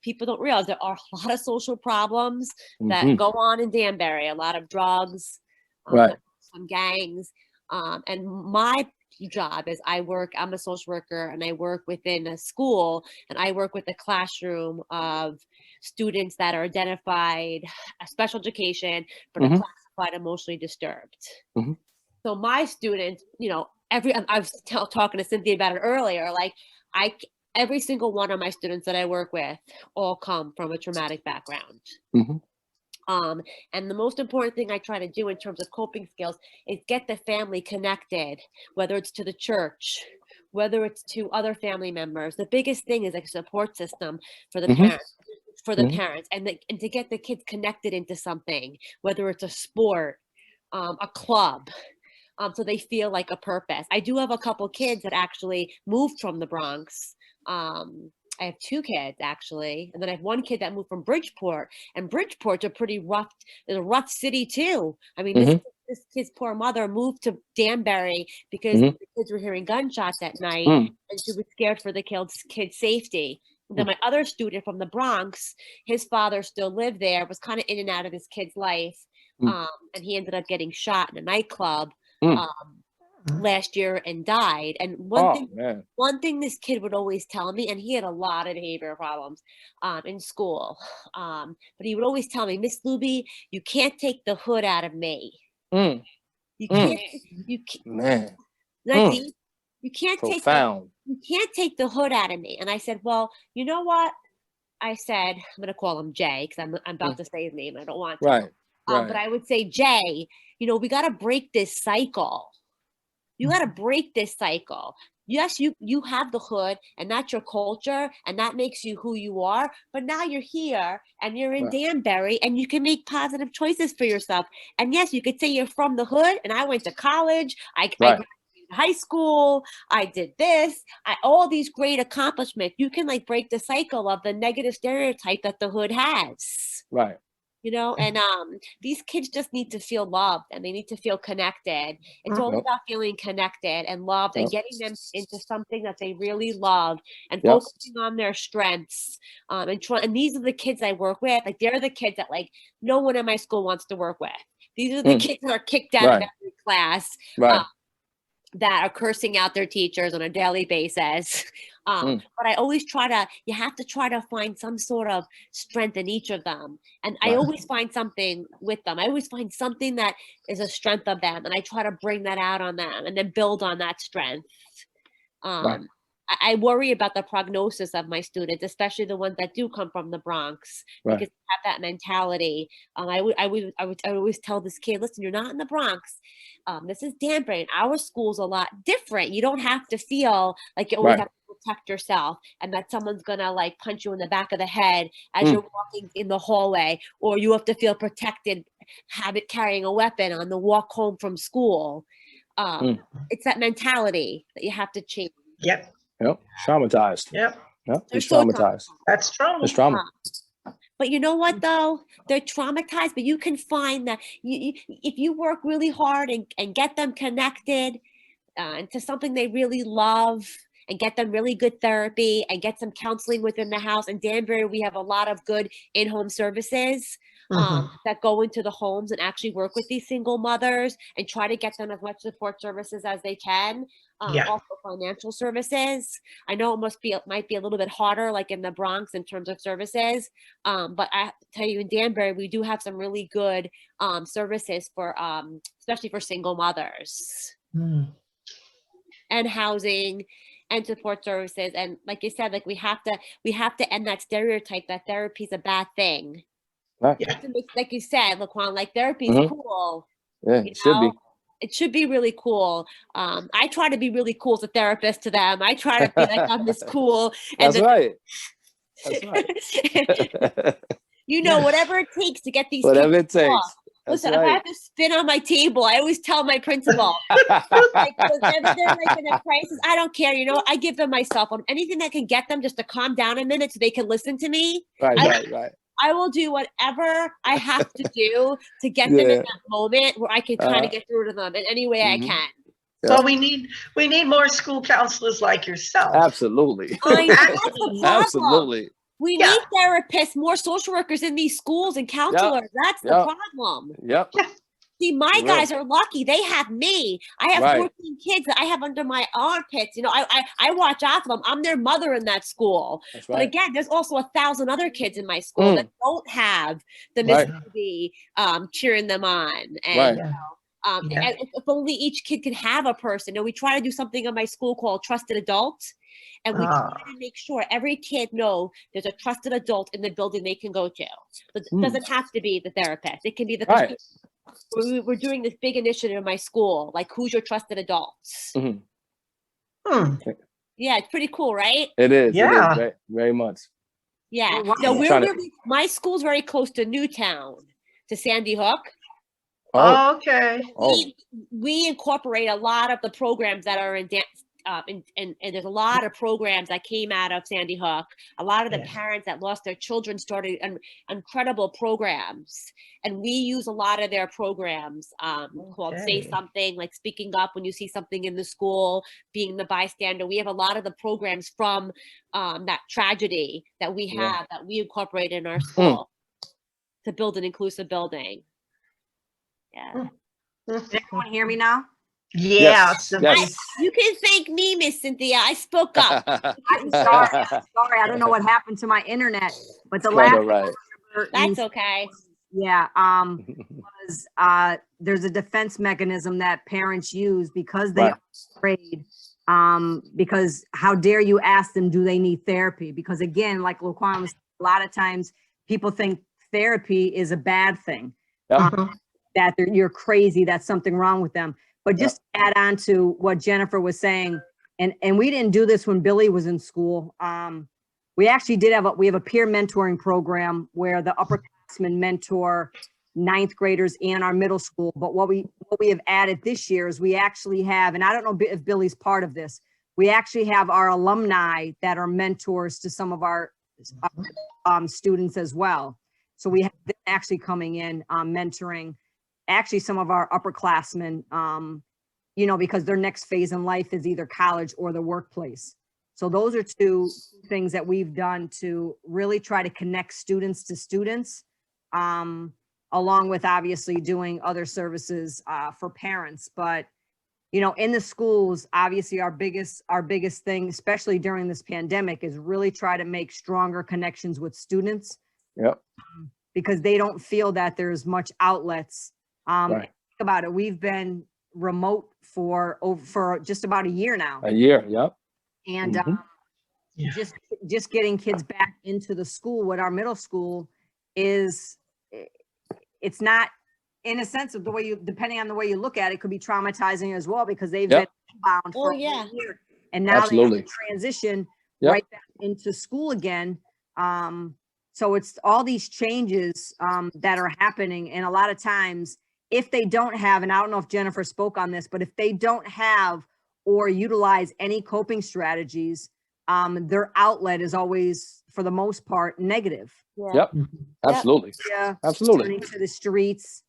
people don't realize there are a lot of social problems that go on in Danbury, a lot of drugs, some gangs. And my job is I'm a social worker and I work within a school and I work with a classroom of students that are identified as special education, but are classified emotionally disturbed. So my students, you know, I was talking to Cynthia about it earlier, like every single one of my students that I work with all come from a traumatic background. And the most important thing I try to do in terms of coping skills is get the family connected, whether it's to the church, whether it's to other family members. The biggest thing is like a support system for the parents, and to get the kids connected into something, whether it's a sport, a club, so they feel like a purpose. I do have a couple kids that actually moved from the Bronx. I have 2 kids actually, and then I have 1 kid that moved from Bridgeport, and Bridgeport's a pretty rough, it's a rough city too. I mean, this kid's poor mother moved to Danbury because the kids were hearing gunshots at night, and she was scared for the kid's safety. Then my other student from the Bronx, his father still lived there, was kind of in and out of his kid's life, and he ended up getting shot in a nightclub last year and died. And one thing this kid would always tell me, and he had a lot of behavioral problems in school, but he would always tell me, Miss Looby, you can't take the hood out of me. You can't take the hood out of me. And I said, well, you know what? I said, I'm going to call him Jay because I'm about to say his name. I don't want to. But I would say, Jay, you know, we got to break this cycle. You got to break this cycle. Yes, you have the hood and that's your culture and that makes you who you are. But now you're here and you're in Danbury and you can make positive choices for yourself. And yes, you could say you're from the hood and I went to college. I graduated high school. I did this. All these great accomplishments. You can like break the cycle of the negative stereotype that the hood has.
Right.
You know, and these kids just need to feel loved and they need to feel connected. It's all about feeling connected and loved and getting them into something that they really love and focusing on their strengths. And these are the kids I work with. Like they're the kids that like no one in my school wants to work with. These are the kids that are kicked out of every class. That are cursing out their teachers on a daily basis. But I always you have to try to find some sort of strength in each of them. And I always find something with them. I always find something that is a strength of them. And I try to bring that out on them and then build on that strength. I worry about the prognosis of my students, especially the ones that do come from the Bronx, because they have that mentality. I would always tell this kid, listen, you're not in the Bronx. This is Danbury, and our school's a lot different. You don't have to feel like you always have to protect yourself and that someone's gonna like punch you in the back of the head as you're walking in the hallway, or you have to feel protected, carrying a weapon on the walk home from school. It's that mentality that you have to change.
Yep.
Traumatized.
Yep.
It's traumatized.
That's trauma.
It's trauma.
But you know what, though? They're traumatized, but you can find that if you work really hard and get them connected into something they really love and get them really good therapy and get some counseling within the house. In Danbury, we have a lot of good in-home services that go into the homes and actually work with these single mothers and try to get them as much support services as they can. Also financial services. I know it might be a little bit harder like in the Bronx in terms of services. But I tell you, in Danbury, we do have some really good services for especially for single mothers and housing and support services. And like you said, like we have to end that stereotype that therapy is a bad thing. Like you said, Laquon, like therapy is cool.
Yeah, it should be.
It should be really cool. I try to be really cool as a therapist to them. I try to be like, I'm this cool. And
That's right. That's right.
You know, whatever it takes to get these
whatever
kids
it takes.
off. Listen, if I have to spin on my table, I always tell my principal, like, whenever they're like in a crisis, I don't care. You know, I give them my cell phone. Anything that can get them just to calm down a minute so they can listen to me.
Right.
I will do whatever I have to do to get them in that moment where I can kind of get through to them in any way I can.
Well, we need more school counselors like yourself.
Absolutely.
I know, that's the problem.
Absolutely.
We need therapists, more social workers in these schools and counselors. That's the problem.
Yep.
See, my guys are lucky. They have me. I have 14 kids that I have under my armpits. You know, I watch out for them. I'm their mother in that school.
That's right.
But again, there's also 1,000 other kids in my school that don't have the Miss Looby cheering them on. And, and if only each kid could have a person. You know, we try to do something in my school called Trusted Adult. And we try to make sure every kid know there's a trusted adult in the building they can go to. But it doesn't have to be the therapist. It can be the we're doing this big initiative in my school, like who's your trusted adults? Yeah, it's pretty cool, right?
It is. Yeah. It is very much.
Yeah. No, my school's very close to Newtown, to Sandy Hook.
Oh, okay.
We incorporate a lot of the programs that are in dance. And there's a lot of programs that came out of Sandy Hook. A lot of the parents that lost their children started incredible programs. And we use a lot of their programs called Say Something, like speaking up when you see something in the school, being the bystander. We have a lot of the programs from that tragedy that we have that we incorporate in our school to build an inclusive building. Yeah.
Can everyone hear me now?
Yes.
You can thank me, Miss Cynthia. I spoke up.
I'm sorry. I don't know what happened to my internet, but the last
that's okay.
Yeah. Was there's a defense mechanism that parents use because they are afraid. Because how dare you ask them, do they need therapy? Because again, like Laquon was, a lot of times people think therapy is a bad thing. That you're crazy, that's something wrong with them. But just to add on to what Jennifer was saying, and we didn't do this when Billy was in school. We actually did have a peer mentoring program where the upperclassmen mentor 9th graders and our middle school. But what we have added this year is we actually have, and I don't know if Billy's part of this, we actually have our alumni that are mentors to some of our students as well. So we have them actually coming in, mentoring actually some of our upperclassmen, you know, because their next phase in life is either college or the workplace. So those are two things that we've done to really try to connect students to students, along with obviously doing other services for parents. But, you know, in the schools, obviously our biggest thing, especially during this pandemic, is really try to make stronger connections with students. Because they don't feel that there's much outlets. Think about it. We've been remote for just about a year now.
A year,
And just getting kids back into the school with our middle school it's not, in a sense of the way depending on the way you look at it, could be traumatizing as well, because they've been bound for a year. And now they have to transition right back into school again. So it's all these changes that are happening. And a lot of times, if they don't have, and I don't know if Jennifer spoke on this, but if they don't have or utilize any coping strategies, their outlet is always, for the most part, negative.
Absolutely. Absolutely.
Turning to the streets,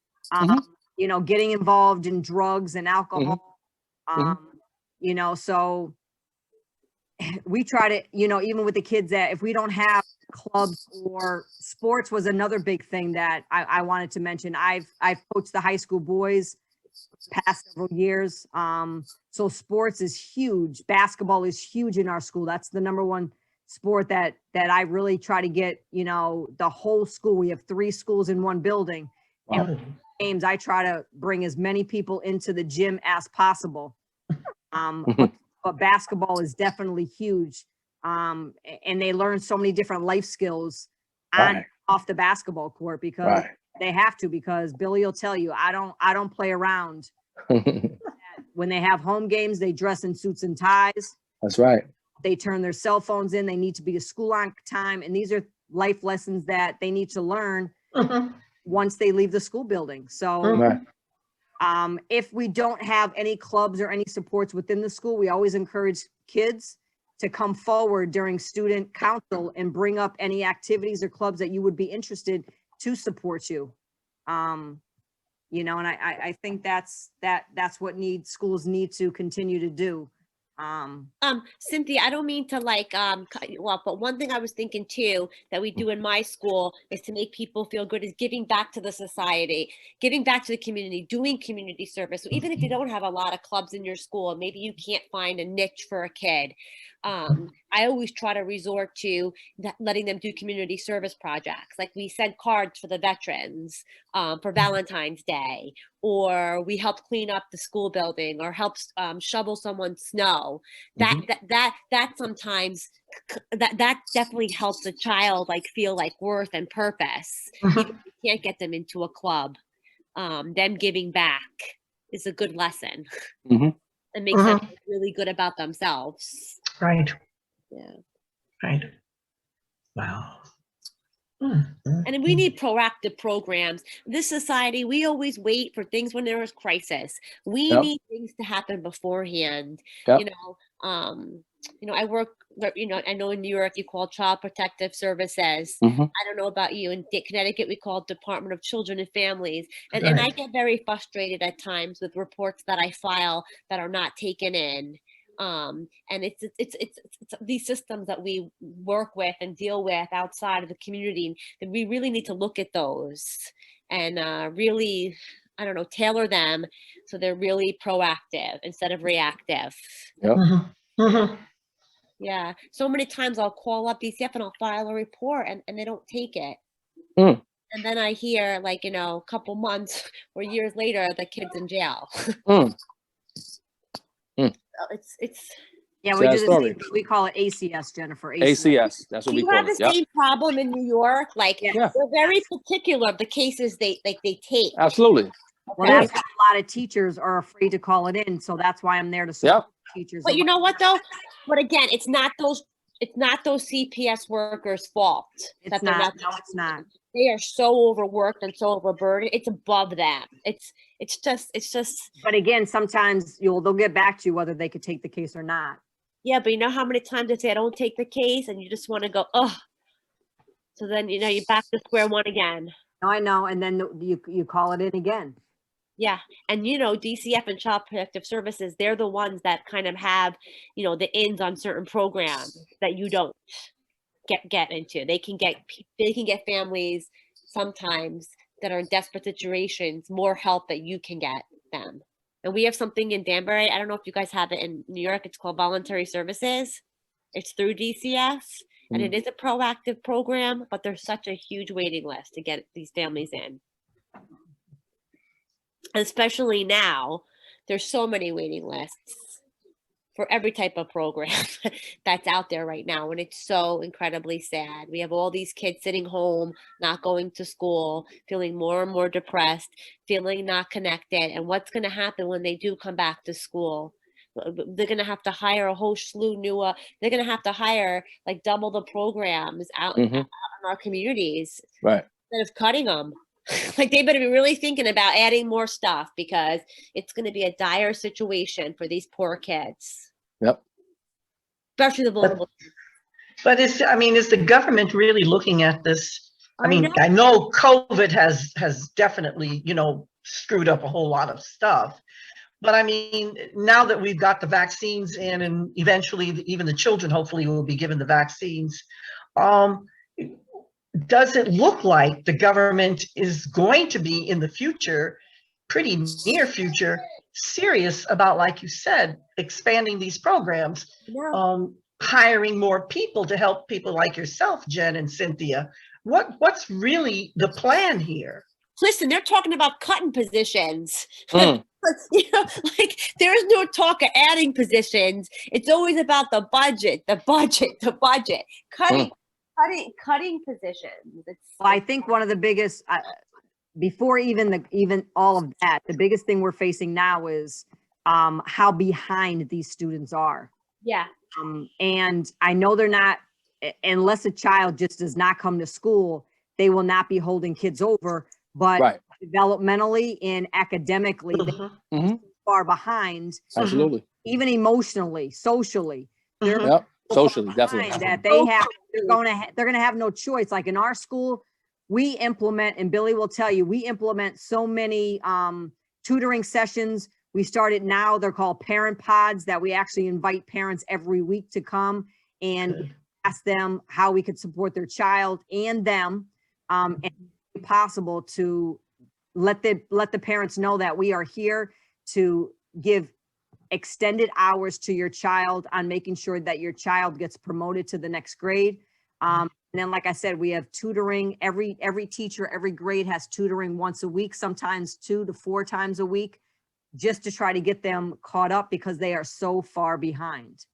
you know, getting involved in drugs and alcohol, you know, so we try to, you know, even with the kids, that if we don't have clubs or sports was another big thing that I wanted to mention. I've coached the high school boys past several years. So sports is huge. Basketball is huge in our school. That's the #1 sport that I really try to get, you know, the whole school. We have 3 schools in one building. And games, I try to bring as many people into the gym as possible. But basketball is definitely huge. And they learn so many different life skills on off the basketball court, because they have to, because Billy will tell you, I don't play around. When they have home games, they dress in suits and ties.
That's right.
They turn their cell phones in. They need to be to school on time. And these are life lessons that they need to learn once they leave the school building. So if we don't have any clubs or any supports within the school, we always encourage kids to come forward during student council and bring up any activities or clubs that you would be interested to support you. you know, and I think that's what schools need to continue to do.
Cynthia, I don't mean to like cut you off, but one thing I was thinking too that we do in my school is to make people feel good is giving back to the society, giving back to the community, doing community service. So even if you don't have a lot of clubs in your school, maybe you can't find a niche for a kid. I always try to resort to letting them do community service projects. Like we send cards for the veterans for Valentine's Day, or we help clean up the school building, or help shovel someone's snow. That sometimes that definitely helps a child like feel like worth and purpose. Even if you can't get them into a club, them giving back is a good lesson. It makes them feel really good about themselves.
Right.
Yeah.
Right. Wow.
And we need proactive programs. This society, we always wait for things when there is crisis. We need things to happen beforehand. You know, I work, you know, I know in New York you call Child Protective Services. I don't know about you. In Connecticut, we call it Department of Children and Families. And I get very frustrated at times with reports that I file that are not taken in. And it's these systems that we work with and deal with outside of the community, that we really need to look at those and really, I don't know, tailor them so they're really proactive instead of reactive. Yeah. So many times I'll call up DCF and I'll file a report and they don't take it. And then I hear, like, you know, a couple months or years later, the kid's in jail. It's
yeah, we do the same, we call it ACS, Jennifer.
ACS, that's what we
you
call
have
it.
the same problem in New York. Like,
Yeah.
they're very particular of the cases they take.
Absolutely.
Well, that's why a lot of teachers are afraid to call it in, so that's why I'm there to support teachers.
But you know what though? But again, it's not those CPS workers' fault.
It's not. No, it's not.
They are so overworked and so overburdened. It's above them. It's just.
But again, sometimes they'll get back to you whether they could take the case or not.
Yeah, but you know how many times they say I don't take the case, and you just want to go, oh. So then, you know, you're back to square one again.
No, I know, and then you call it in again.
Yeah, and you know, DCF and Child Protective Services, they're the ones that kind of have, you know, the ins on certain programs that you don't get into. They can get families sometimes that are in desperate situations more help that you can get them. And we have something in Danbury. I don't know if you guys have it in New York. It's called Voluntary Services. It's through DCF, and it is a proactive program, but there's such a huge waiting list to get these families in. Especially now, there's so many waiting lists for every type of program that's out there right now. And it's so incredibly sad. We have all these kids sitting home, not going to school, feeling more and more depressed, feeling not connected. And what's going to happen when they do come back to school? They're going to have to hire a whole slew they're going to have to hire like double the programs out in our communities.
Right.
Instead of cutting them. Like, they better be really thinking about adding more stuff, because it's going to be a dire situation for these poor kids.
Yep.
Especially the vulnerable.
But is the government really looking at this? I know COVID has definitely, you know, screwed up a whole lot of stuff. But I mean, now that we've got the vaccines in, and eventually even the children hopefully will be given the vaccines, does it look like the government is going to be in the future, pretty near future, serious about, like you said, expanding these programs, hiring more people to help people like yourself, Jen and Cynthia? What's really the plan here?
Listen, they're talking about cutting positions. You know, like, there's no talk of adding positions. It's always about the budget. Cutting positions.
Well, I think one of the biggest, before even all of that, the biggest thing we're facing now is how behind these students are.
Yeah.
And I know they're not, unless a child just does not come to school, they will not be holding kids over, but developmentally and academically, they're far behind.
Absolutely.
Even emotionally, socially.
Socially, definitely.
That they're gonna have no choice. Like in our school, we implement, and Billy will tell you, we implement so many tutoring sessions. We started now, they're called parent pods, that we actually invite parents every week to come and ask them how we could support their child and them, and if possible to let the parents know that we are here to give extended hours to your child on making sure that your child gets promoted to the next grade. And then, like I said, we have tutoring. Every teacher, every grade has tutoring once a week, sometimes 2 to 4 times a week, just to try to get them caught up because they are so far behind.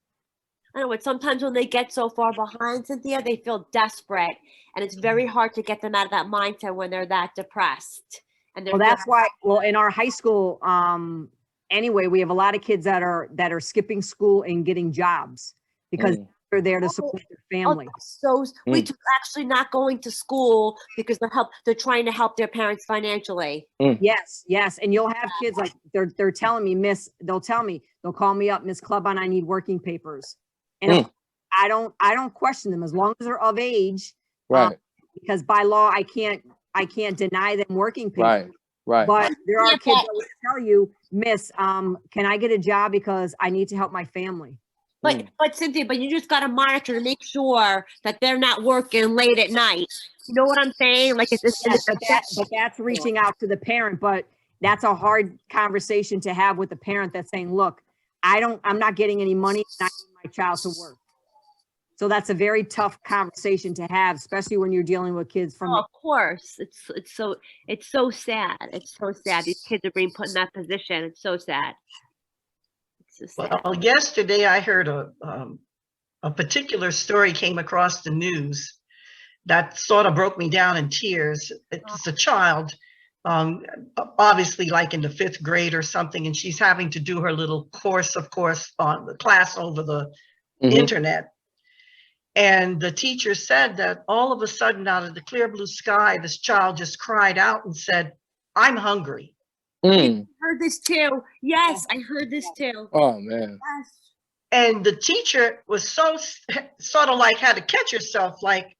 I know, but sometimes when they get so far behind, Cynthia, they feel desperate, and it's very hard to get them out of that mindset when they're that depressed. And
Well, that's why, well, in our high school, anyway, we have a lot of kids that are skipping school and getting jobs because they're there to support their family.
So we actually not going to school because they're trying to help their parents financially.
Yes. And you'll have kids like they're telling me, Miss, they'll call me up, Miss Klebon, I need working papers. And I don't question them as long as they're of age.
Right.
Because by law, I can't deny them working papers.
Right.
But there are kids that will tell you, Miss, can I get a job because I need to help my family?
But Cynthia, you just got to monitor to make sure that they're not working late at night. You know what I'm saying? Like
but that's reaching out to the parent. But that's a hard conversation to have with the parent that's saying, look, I'm not getting any money and I need my child to work. So that's a very tough conversation to have, especially when you're dealing with kids from.
Oh, of course, it's so sad. It's so sad. These kids are being put in that position. It's so sad. It's so sad.
Well, yesterday I heard a particular story came across the news that sort of broke me down in tears. It's a child, obviously like in the 5th grade or something, and she's having to do her little course, of course, on the class over the internet. And the teacher said that all of a sudden, out of the clear blue sky, this child just cried out and said, "I'm hungry."
I heard this too. Yes, I heard this too.
Oh, man.
Yes.
And the teacher was so sort of like had to catch herself, like,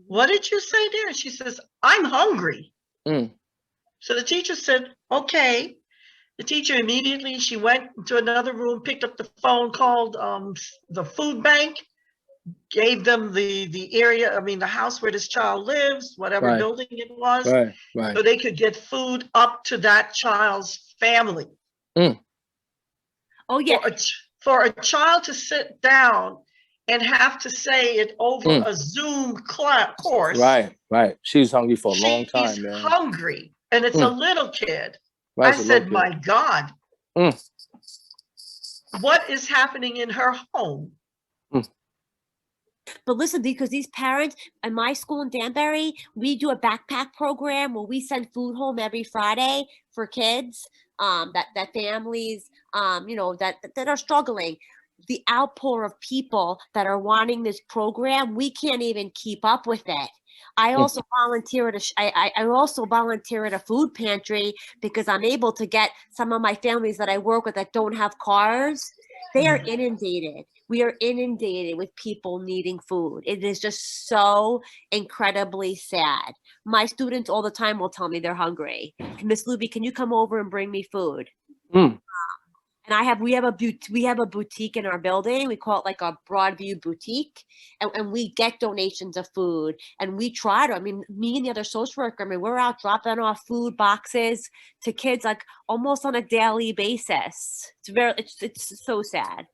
"What did you say there?" And she says, "I'm hungry." So the teacher said, "Okay." The teacher immediately, she went into another room, picked up the phone, called the food bank, gave them the area, the house where this child lives, whatever building it was, so they could get food up to that child's family.
Oh, yeah.
For a child to sit down and have to say it over a Zoom course.
Right. She's hungry for a long time,
She's
man.
hungry, and it's a little kid.
Right,
I said, my God, what is happening in her home?
But listen, because these parents at my school in Danbury, we do a backpack program where we send food home every Friday for kids, that families, that are struggling. The outpour of people that are wanting this program, we can't even keep up with it. I also volunteer at a food pantry because I'm able to get some of my families that I work with that don't have cars. They are inundated. We are inundated with people needing food. It is just so incredibly sad. My students all the time will tell me they're hungry. Miss Looby, can you come over and bring me food? And we have a boutique in our building. We call it like a Broadview boutique, and we get donations of food. And we try to. Me and the other social worker. We're out dropping off food boxes to kids like almost on a daily basis. It's so sad,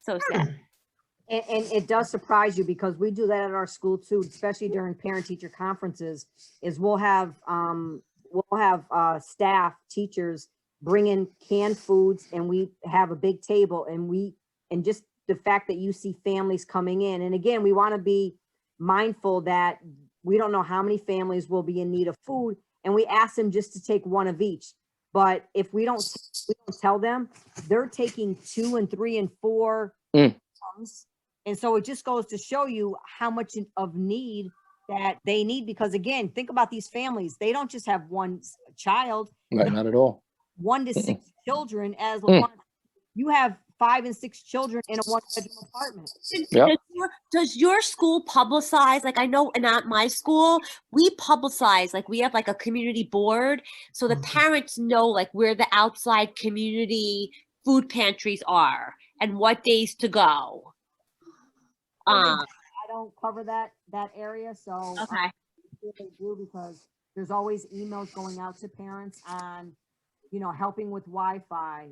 so sad.
And it does surprise you because we do that at our school too, especially during parent-teacher conferences. Is we'll have staff, teachers bring in canned foods, and we have a big table, and just the fact that you see families coming in. And again, we want to be mindful that we don't know how many families will be in need of food, and we ask them just to take one of each. But if we don't tell them, they're taking 2 and 3 and 4 items. And so it just goes to show you how much of need that they need, because again, think about these families. They don't just have one child.
Right, not at all.
1 to 6 children as one. You have 5 and 6 children in a 1-bedroom apartment.
Yep.
Does your school publicize, like I know not my school, we publicize, like we have like a community board so the parents know like where the outside community food pantries are and what days to go.
I don't cover that area, so
Okay.
they do because there's always emails going out to parents on, you know, helping with Wi-Fi,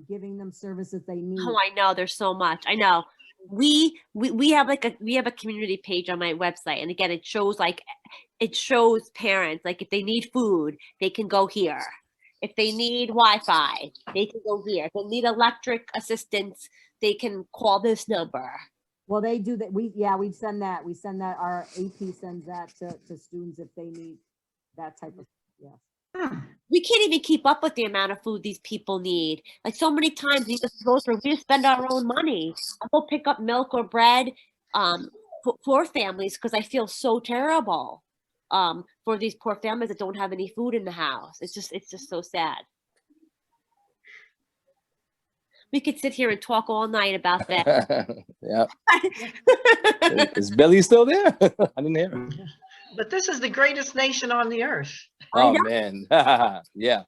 giving them services they need.
Oh, I know. There's so much. I know. We have like a community page on my website, and again, it shows parents like if they need food, they can go here. If they need Wi-Fi, they can go here. If they need electric assistance, they can call this number.
Well, they do that. We send that. We send that. Our AP sends that to students if they need that type of, yeah.
We can't even keep up with the amount of food these people need. Like so many times we just spend our own money. I'll go pick up milk or bread for families because I feel so terrible for these poor families that don't have any food in the house. It's just so sad. We could sit here and talk all night about that.
Yeah. Is Billy still there? I didn't hear him.
But this is the greatest nation on the earth.
Oh man. Yeah.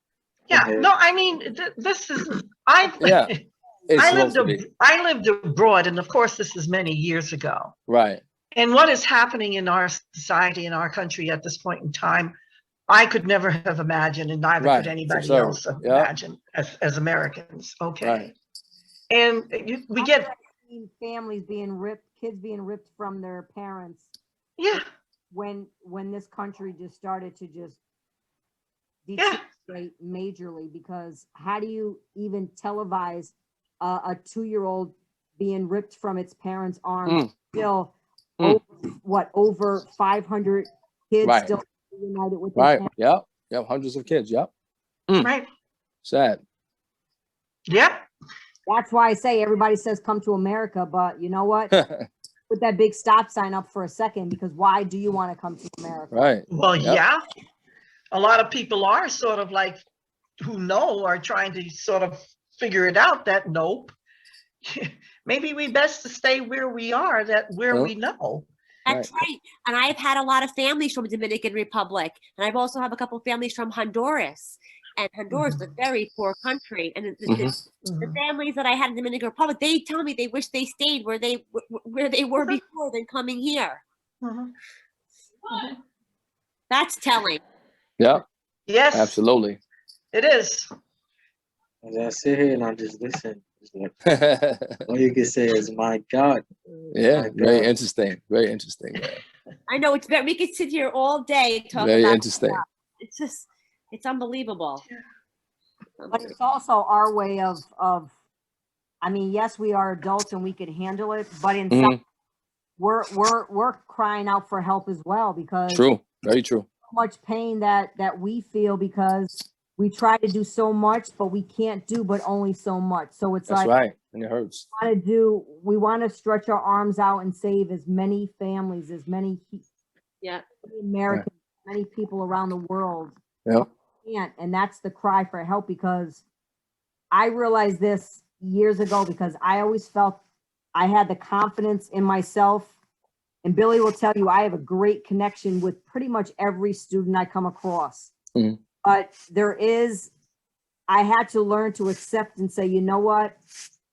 Yeah. No, I mean, this is, I lived abroad, and of course, this is many years ago.
Right.
And what is happening in our society, in our country at this point in time, I could never have imagined, and neither could anybody else have imagined as Americans. Okay.
Right.
And we get
families being ripped, kids being ripped from their parents.
Yeah.
When this country just started to just deteriorate majorly, because how do you even televise a 2-year-old being ripped from its parents' arms? Still, over 500 kids still united with their parents.
Yep. Hundreds of kids. Yep.
Right.
Sad.
Yep.
That's why I say everybody says come to America, but you know what? Put that big stop sign up for a second, because why do you want to come to America?
Right.
Well, yeah. A lot of people are sort of like, who know, are trying to sort of figure it out that nope. Maybe we best to stay where we are, we know.
That's right. And I've had a lot of families from Dominican Republic, and I've also have a couple of families from Honduras. And Honduras is a very poor country. And the families that I had in Dominican Republic, they tell me they wish they stayed where they were before than coming here. That's telling.
Yeah.
Yes.
Absolutely.
It is.
As I sit here and I just listen, all you can say is, "My God."
Yeah.
My God.
Very interesting. Very interesting. Yeah.
I know we could sit here all day and talk
Very
about
interesting.
Stuff. It's unbelievable.
But it's also our way of I mean, yes, we are adults and we could handle it, but in some, we're crying out for help as well, because
True. Very true.
so much pain that we feel because we try to do so much, but we can't do but only so much. So it's
That's
like,
right. And it hurts.
we want to stretch our arms out and save as many families, as many Americans, many people around the world.
Yep.
And that's the cry for help, because I realized this years ago, because I always felt I had the confidence in myself. And Billy will tell you, I have a great connection with pretty much every student I come across. But I had to learn to accept and say, you know what,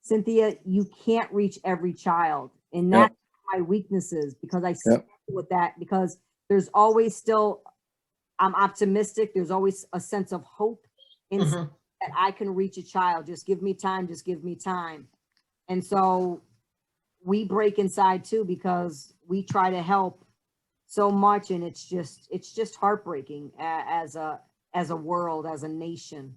Cynthia, you can't reach every child. And that's my weaknesses, because I struggle with that, because there's always still, I'm optimistic. There's always a sense of hope that I can reach a child. Just give me time. Just give me time. And so we break inside too, because we try to help so much, and it's just heartbreaking as a world, as a nation,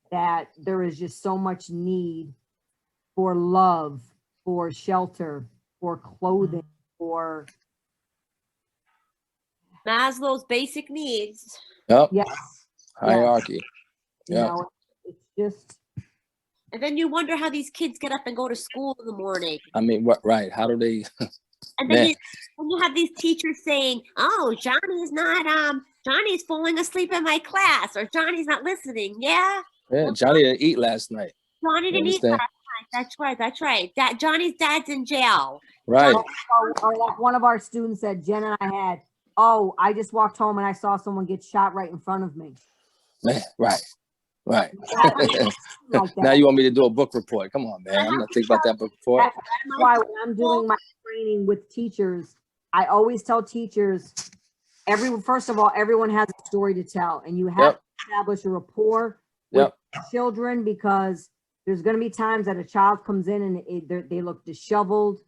that there is just so much need for love, for shelter, for clothing, for
Maslow's basic needs.
Yep.
yes,
Hierarchy.
you
Yeah.
know, it's just.
And then you wonder how these kids get up and go to school in the morning.
I mean, what? Right? How do they?
And then when you have these teachers saying, "Oh, Johnny's falling asleep in my class," or "Johnny's not listening." Yeah.
Yeah. Johnny didn't eat last night.
Johnny
You
Denise.
understand?
That's right. That's right. Johnny's dad's in jail.
Right.
Or like one of our students said, Jen and I had, oh, I just walked home and I saw someone get shot right in front of me.
Man, right. Right.
Like
Now
that.
you want me to do a book report? Come on, man. I'm not thinking about that book report.
That's why when I'm doing my training with teachers, I always tell teachers, first of all, everyone has a story to tell, and you have to establish a rapport with children, because there's going to be times that a child comes in and they look disheveled,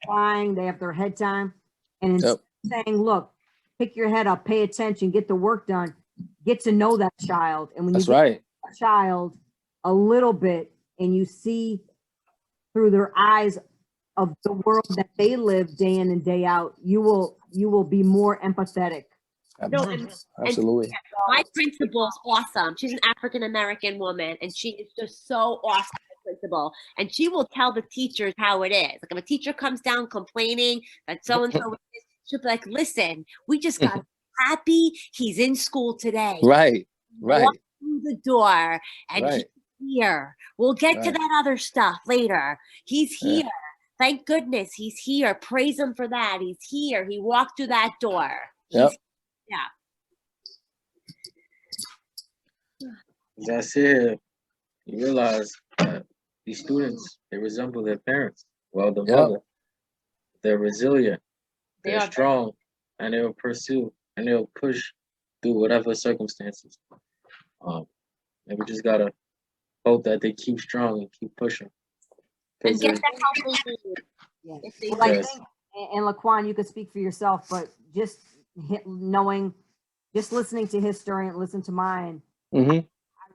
crying, they have their head down, and instead of saying, look, pick your head up, pay attention, get the work done, get to know that child. And when you get to know that child a little bit and you see through their eyes of the world that they live day in and day out, you will be more empathetic.
Absolutely.
My principal's awesome. She's an African-American woman, and she is just so awesome, principal. And she will tell the teachers how it is. Like if a teacher comes down complaining that so-and-so is, she'll be like, listen, we just got happy he's in school today.
Right.
Walk through the door and he's here. We'll get to that other stuff later. He's here. Thank goodness he's here. Praise him for that. He's here. He walked through that door. Yeah.
As I sit here, you realize that these students, they resemble their parents. Well, the mother. They're resilient. They're strong, and they'll pursue and they'll push through whatever circumstances. And we just gotta hope that they keep strong and keep pushing.
And get the help they need. If they
I think, and Laquon, you could speak for yourself, but just listening to his story and listen to mine, I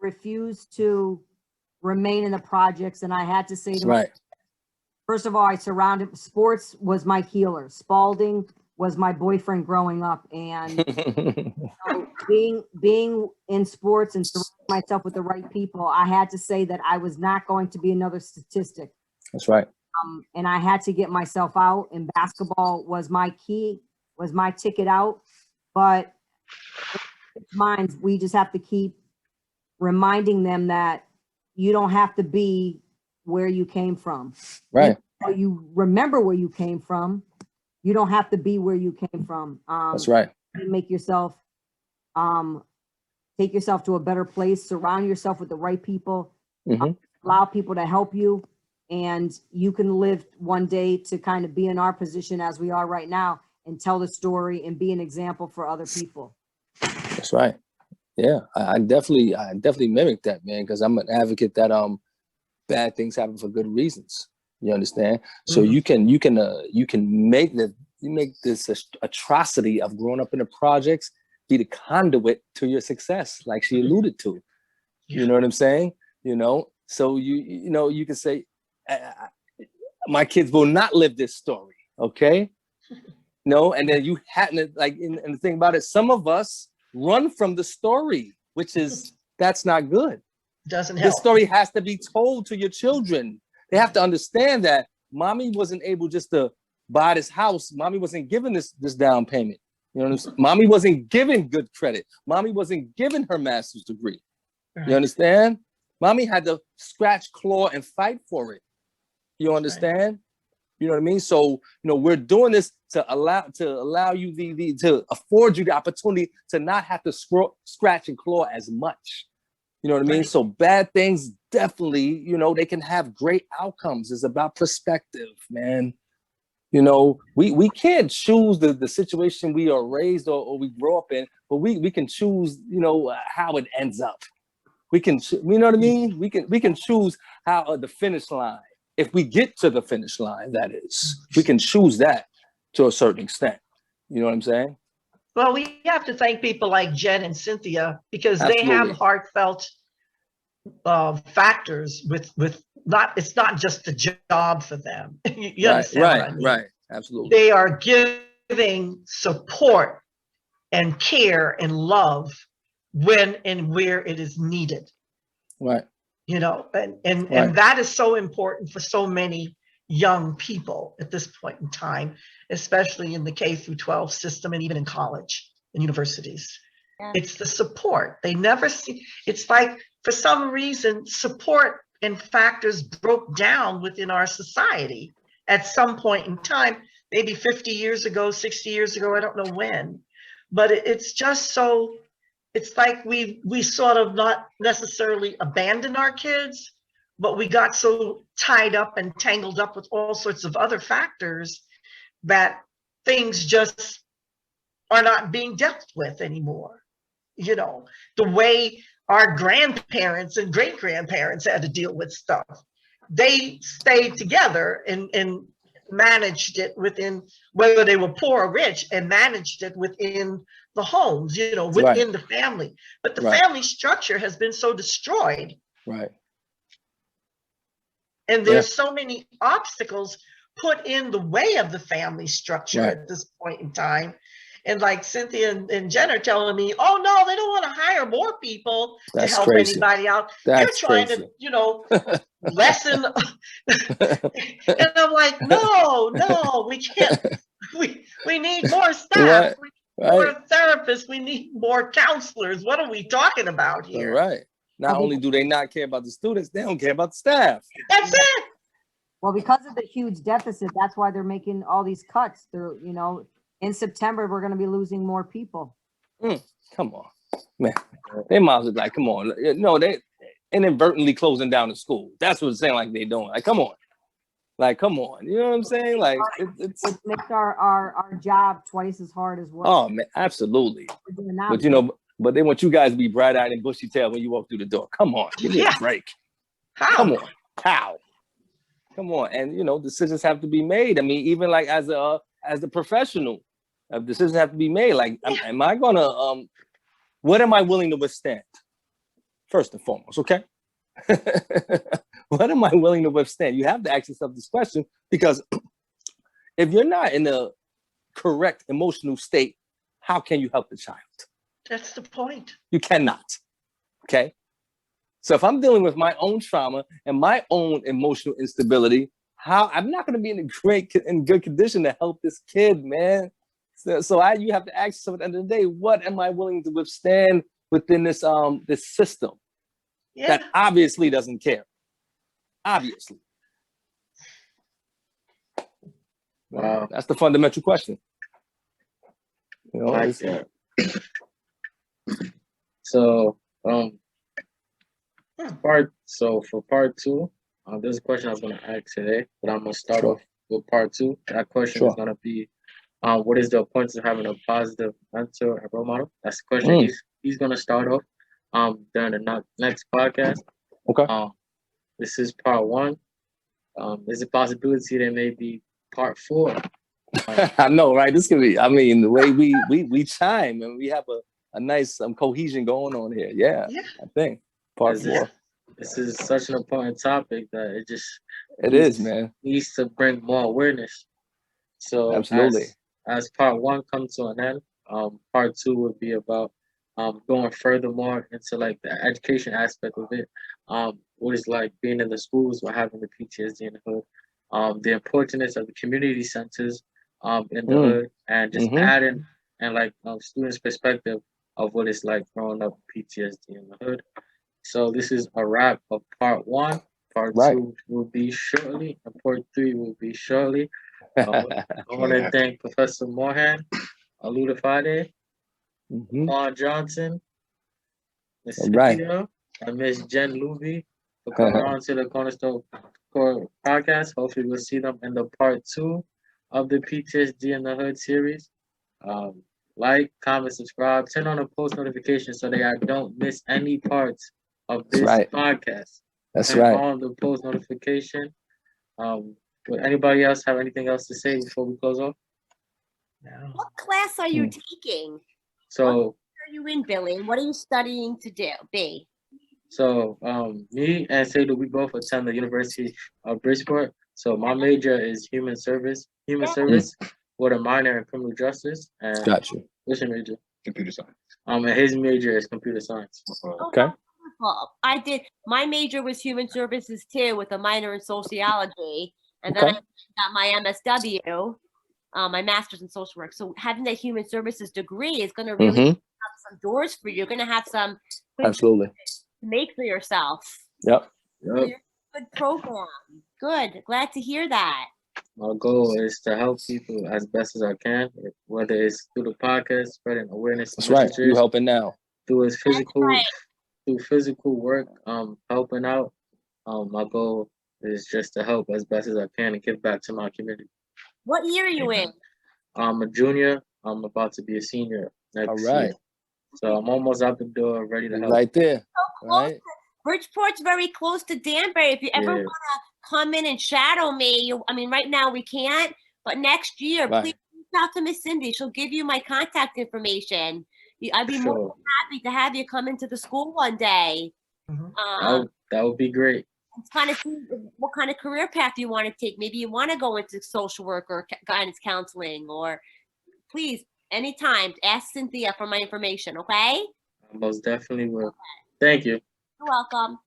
refused to remain in the projects, and I had to say to myself, first of all, sports was my healer. Spalding was my boyfriend growing up, and being in sports and surrounding myself with the right people, I had to say that I was not going to be another statistic.
That's right.
And I had to get myself out, and basketball was my key, was my ticket out. But we just have to keep reminding them that you don't have to be where you came from.
Right.
And you remember where you came from. You don't have to be where you came from.
That's right.
Make yourself, take yourself to a better place. Surround yourself with the right people. Allow people to help you, and you can live one day to kind of be in our position as we are right now and tell the story and be an example for other people.
That's right. Yeah, I definitely mimic that, man, because I'm an advocate that bad things happen for good reasons. You understand? So you can make this atrocity of growing up in the projects be the conduit to your success, like she alluded to. You know what I'm saying? You know, so you can say, my kids will not live this story, okay? No, and then you hadn't, like, and the thing about it, some of us run from the story, which is, that's not good.
Doesn't help.
The story has to be told to your children. They have to understand that mommy wasn't able just to buy this house. Mommy wasn't given this down payment. You know what I'm saying? Mommy wasn't given good credit. Mommy wasn't given her master's degree. Right. You understand? Mommy had to scratch, claw, and fight for it. You understand? Right. You know what I mean? So, we're doing this to allow you to afford you the opportunity to not have to scratch and claw as much. You know what I mean? Right. So bad things definitely, they can have great outcomes. It's about perspective, man. We can't choose the situation we are raised or we grow up in, but we can choose, how it ends up. We can, you know what I mean? We can choose how the finish line. If we get to the finish line, that is, we can choose that to a certain extent. You know what I'm saying?
Well, we have to thank people like Jen and Cynthia, because they have heartfelt factors with it's not just a job for them. You understand what I mean?
Right. Absolutely.
They are giving support and care and love when and where it is needed.
Right.
And that is so important for so many young people at this point in time, especially in the K through 12 system and even in college and universities. Yeah. It's the support. They never see, it's like, for some reason, support and factors broke down within our society at some point in time, maybe 50 years ago, 60 years ago, I don't know when. But it's just so, it's like we sort of not necessarily abandoned our kids, but we got so tied up and tangled up with all sorts of other factors that things just are not being dealt with anymore. You know, the way our grandparents and great grandparents had to deal with stuff. They stayed together and managed it within, whether they were poor or rich, and managed it within the homes, you know, within the family. But the family structure has been so destroyed.
Right.
And there's so many obstacles put in the way of the family structure at this point in time. And like Cynthia and Jen are telling me, oh no, they don't want to hire more people to help anybody out. They're trying to, you know, lessen. And I'm like, no, we can't. We need more staff. More therapists. We need more counselors. What are we talking about here?
Right. Not only do they not care about the students, they don't care about the staff.
That's it.
Well, because of the huge deficit, that's why they're making all these cuts. They're, you know, in September, we're going to be losing more people.
Come on, man. They might as well like, come on. No, they inadvertently closing down the school. That's what it's saying like they're doing. Like, come on. Like, come on. You know what I'm saying? Like, it
makes our job twice as hard as well.
Oh, man, absolutely. But, you know, but they want you guys to be bright-eyed and bushy-tailed when you walk through the door. Come on. Give me a break.
How?
Come on. How? Come on. And, you know, decisions have to be made. I mean, even like as a professional, decisions have to be made. Like, am I going to, what am I willing to withstand? First and foremost, okay? What am I willing to withstand? You have to ask yourself this question, because if you're not in the correct emotional state, how can you help the child?
That's the point.
You cannot, okay? So if I'm dealing with my own trauma and my own emotional instability, I'm not going to be in good condition to help this kid, man. So you have to ask yourself at the end of the day, what am I willing to withstand within this system that obviously doesn't care? Obviously. Wow. That's the fundamental question. You know,
like that. So for part two, there's a question I was going to ask today, but I'm going to start off with part two. That question is going to be, what is the importance of having a positive mentor and role model? That's the question he's going to start off during the next podcast.
Okay.
This is part one. There's a possibility there may be part four.
I know, right? This could be, I mean, the way we chime and we have a nice cohesion going on here. Yeah. I think part four.
This is such an important topic that
it is, man.
Needs to bring more awareness. So
absolutely.
As part one comes to an end, part two would be about going furthermore into like the education aspect of it. What it's like being in the schools or having the PTSD in the hood. The importance of the community centers in the hood, and just adding and like students' perspective of what it's like growing up with PTSD in the hood. So this is a wrap of part one. Part two will be shortly, and part three will be shortly. I want to thank Professor Morehand-Olufade, Paul Johnson, Ms. Cynthia, and Ms. Jen Looby for coming on to the Cornerstone Core podcast. Hopefully we'll see them in the part two of the PTSD in the Hood series. Like, comment, subscribe, turn on the post notifications so that I don't miss any parts of this podcast.
That's right.
On the post notification. Would anybody else have anything else to say before we close off?
No.
What class are you taking?
So,
what are you in, Billy? What are you studying to be?
So, me and Seydou, we both attend the University of Bridgeport. So my major is human service with a minor in criminal justice. And
gotcha.
What's your major?
Computer science.
And his major is computer science.
Okay.
Wonderful. My major was human services too, with a minor in sociology, and then I got my MSW, my master's in social work. So having that human services degree is going to really open up some doors for you. You're going to have some
absolutely
to make for yourself.
Yep.
You're good program. Good. Glad to hear that.
My goal is to help people as best as I can, whether it's through the podcast, spreading awareness.
That's right. You helping now.
Through his physical,
right.
through physical work, helping out. My goal is just to help as best as I can and give back to my community.
What year are you in?
I'm a junior. I'm about to be a senior next year. So I'm almost out the door, ready to help.
Right there.
So close.
Right.
Bridgeport's very close to Danbury. If you ever want to come in and shadow me, right now we can't, but next year, please reach out to Miss Cindy. She'll give you my contact information. I'd be more than happy to have you come into the school one day.
That would be great.
Kind of see what kind of career path you want to take. Maybe you want to go into social work or guidance counseling, or please, anytime, ask Cynthia for my information, okay?
I most definitely will. Okay. Thank you.
You're welcome.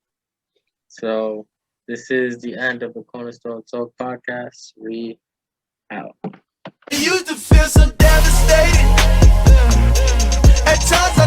So this is the end of the Cornerstone Talk podcast. We out.
It used to feel so devastating. At times I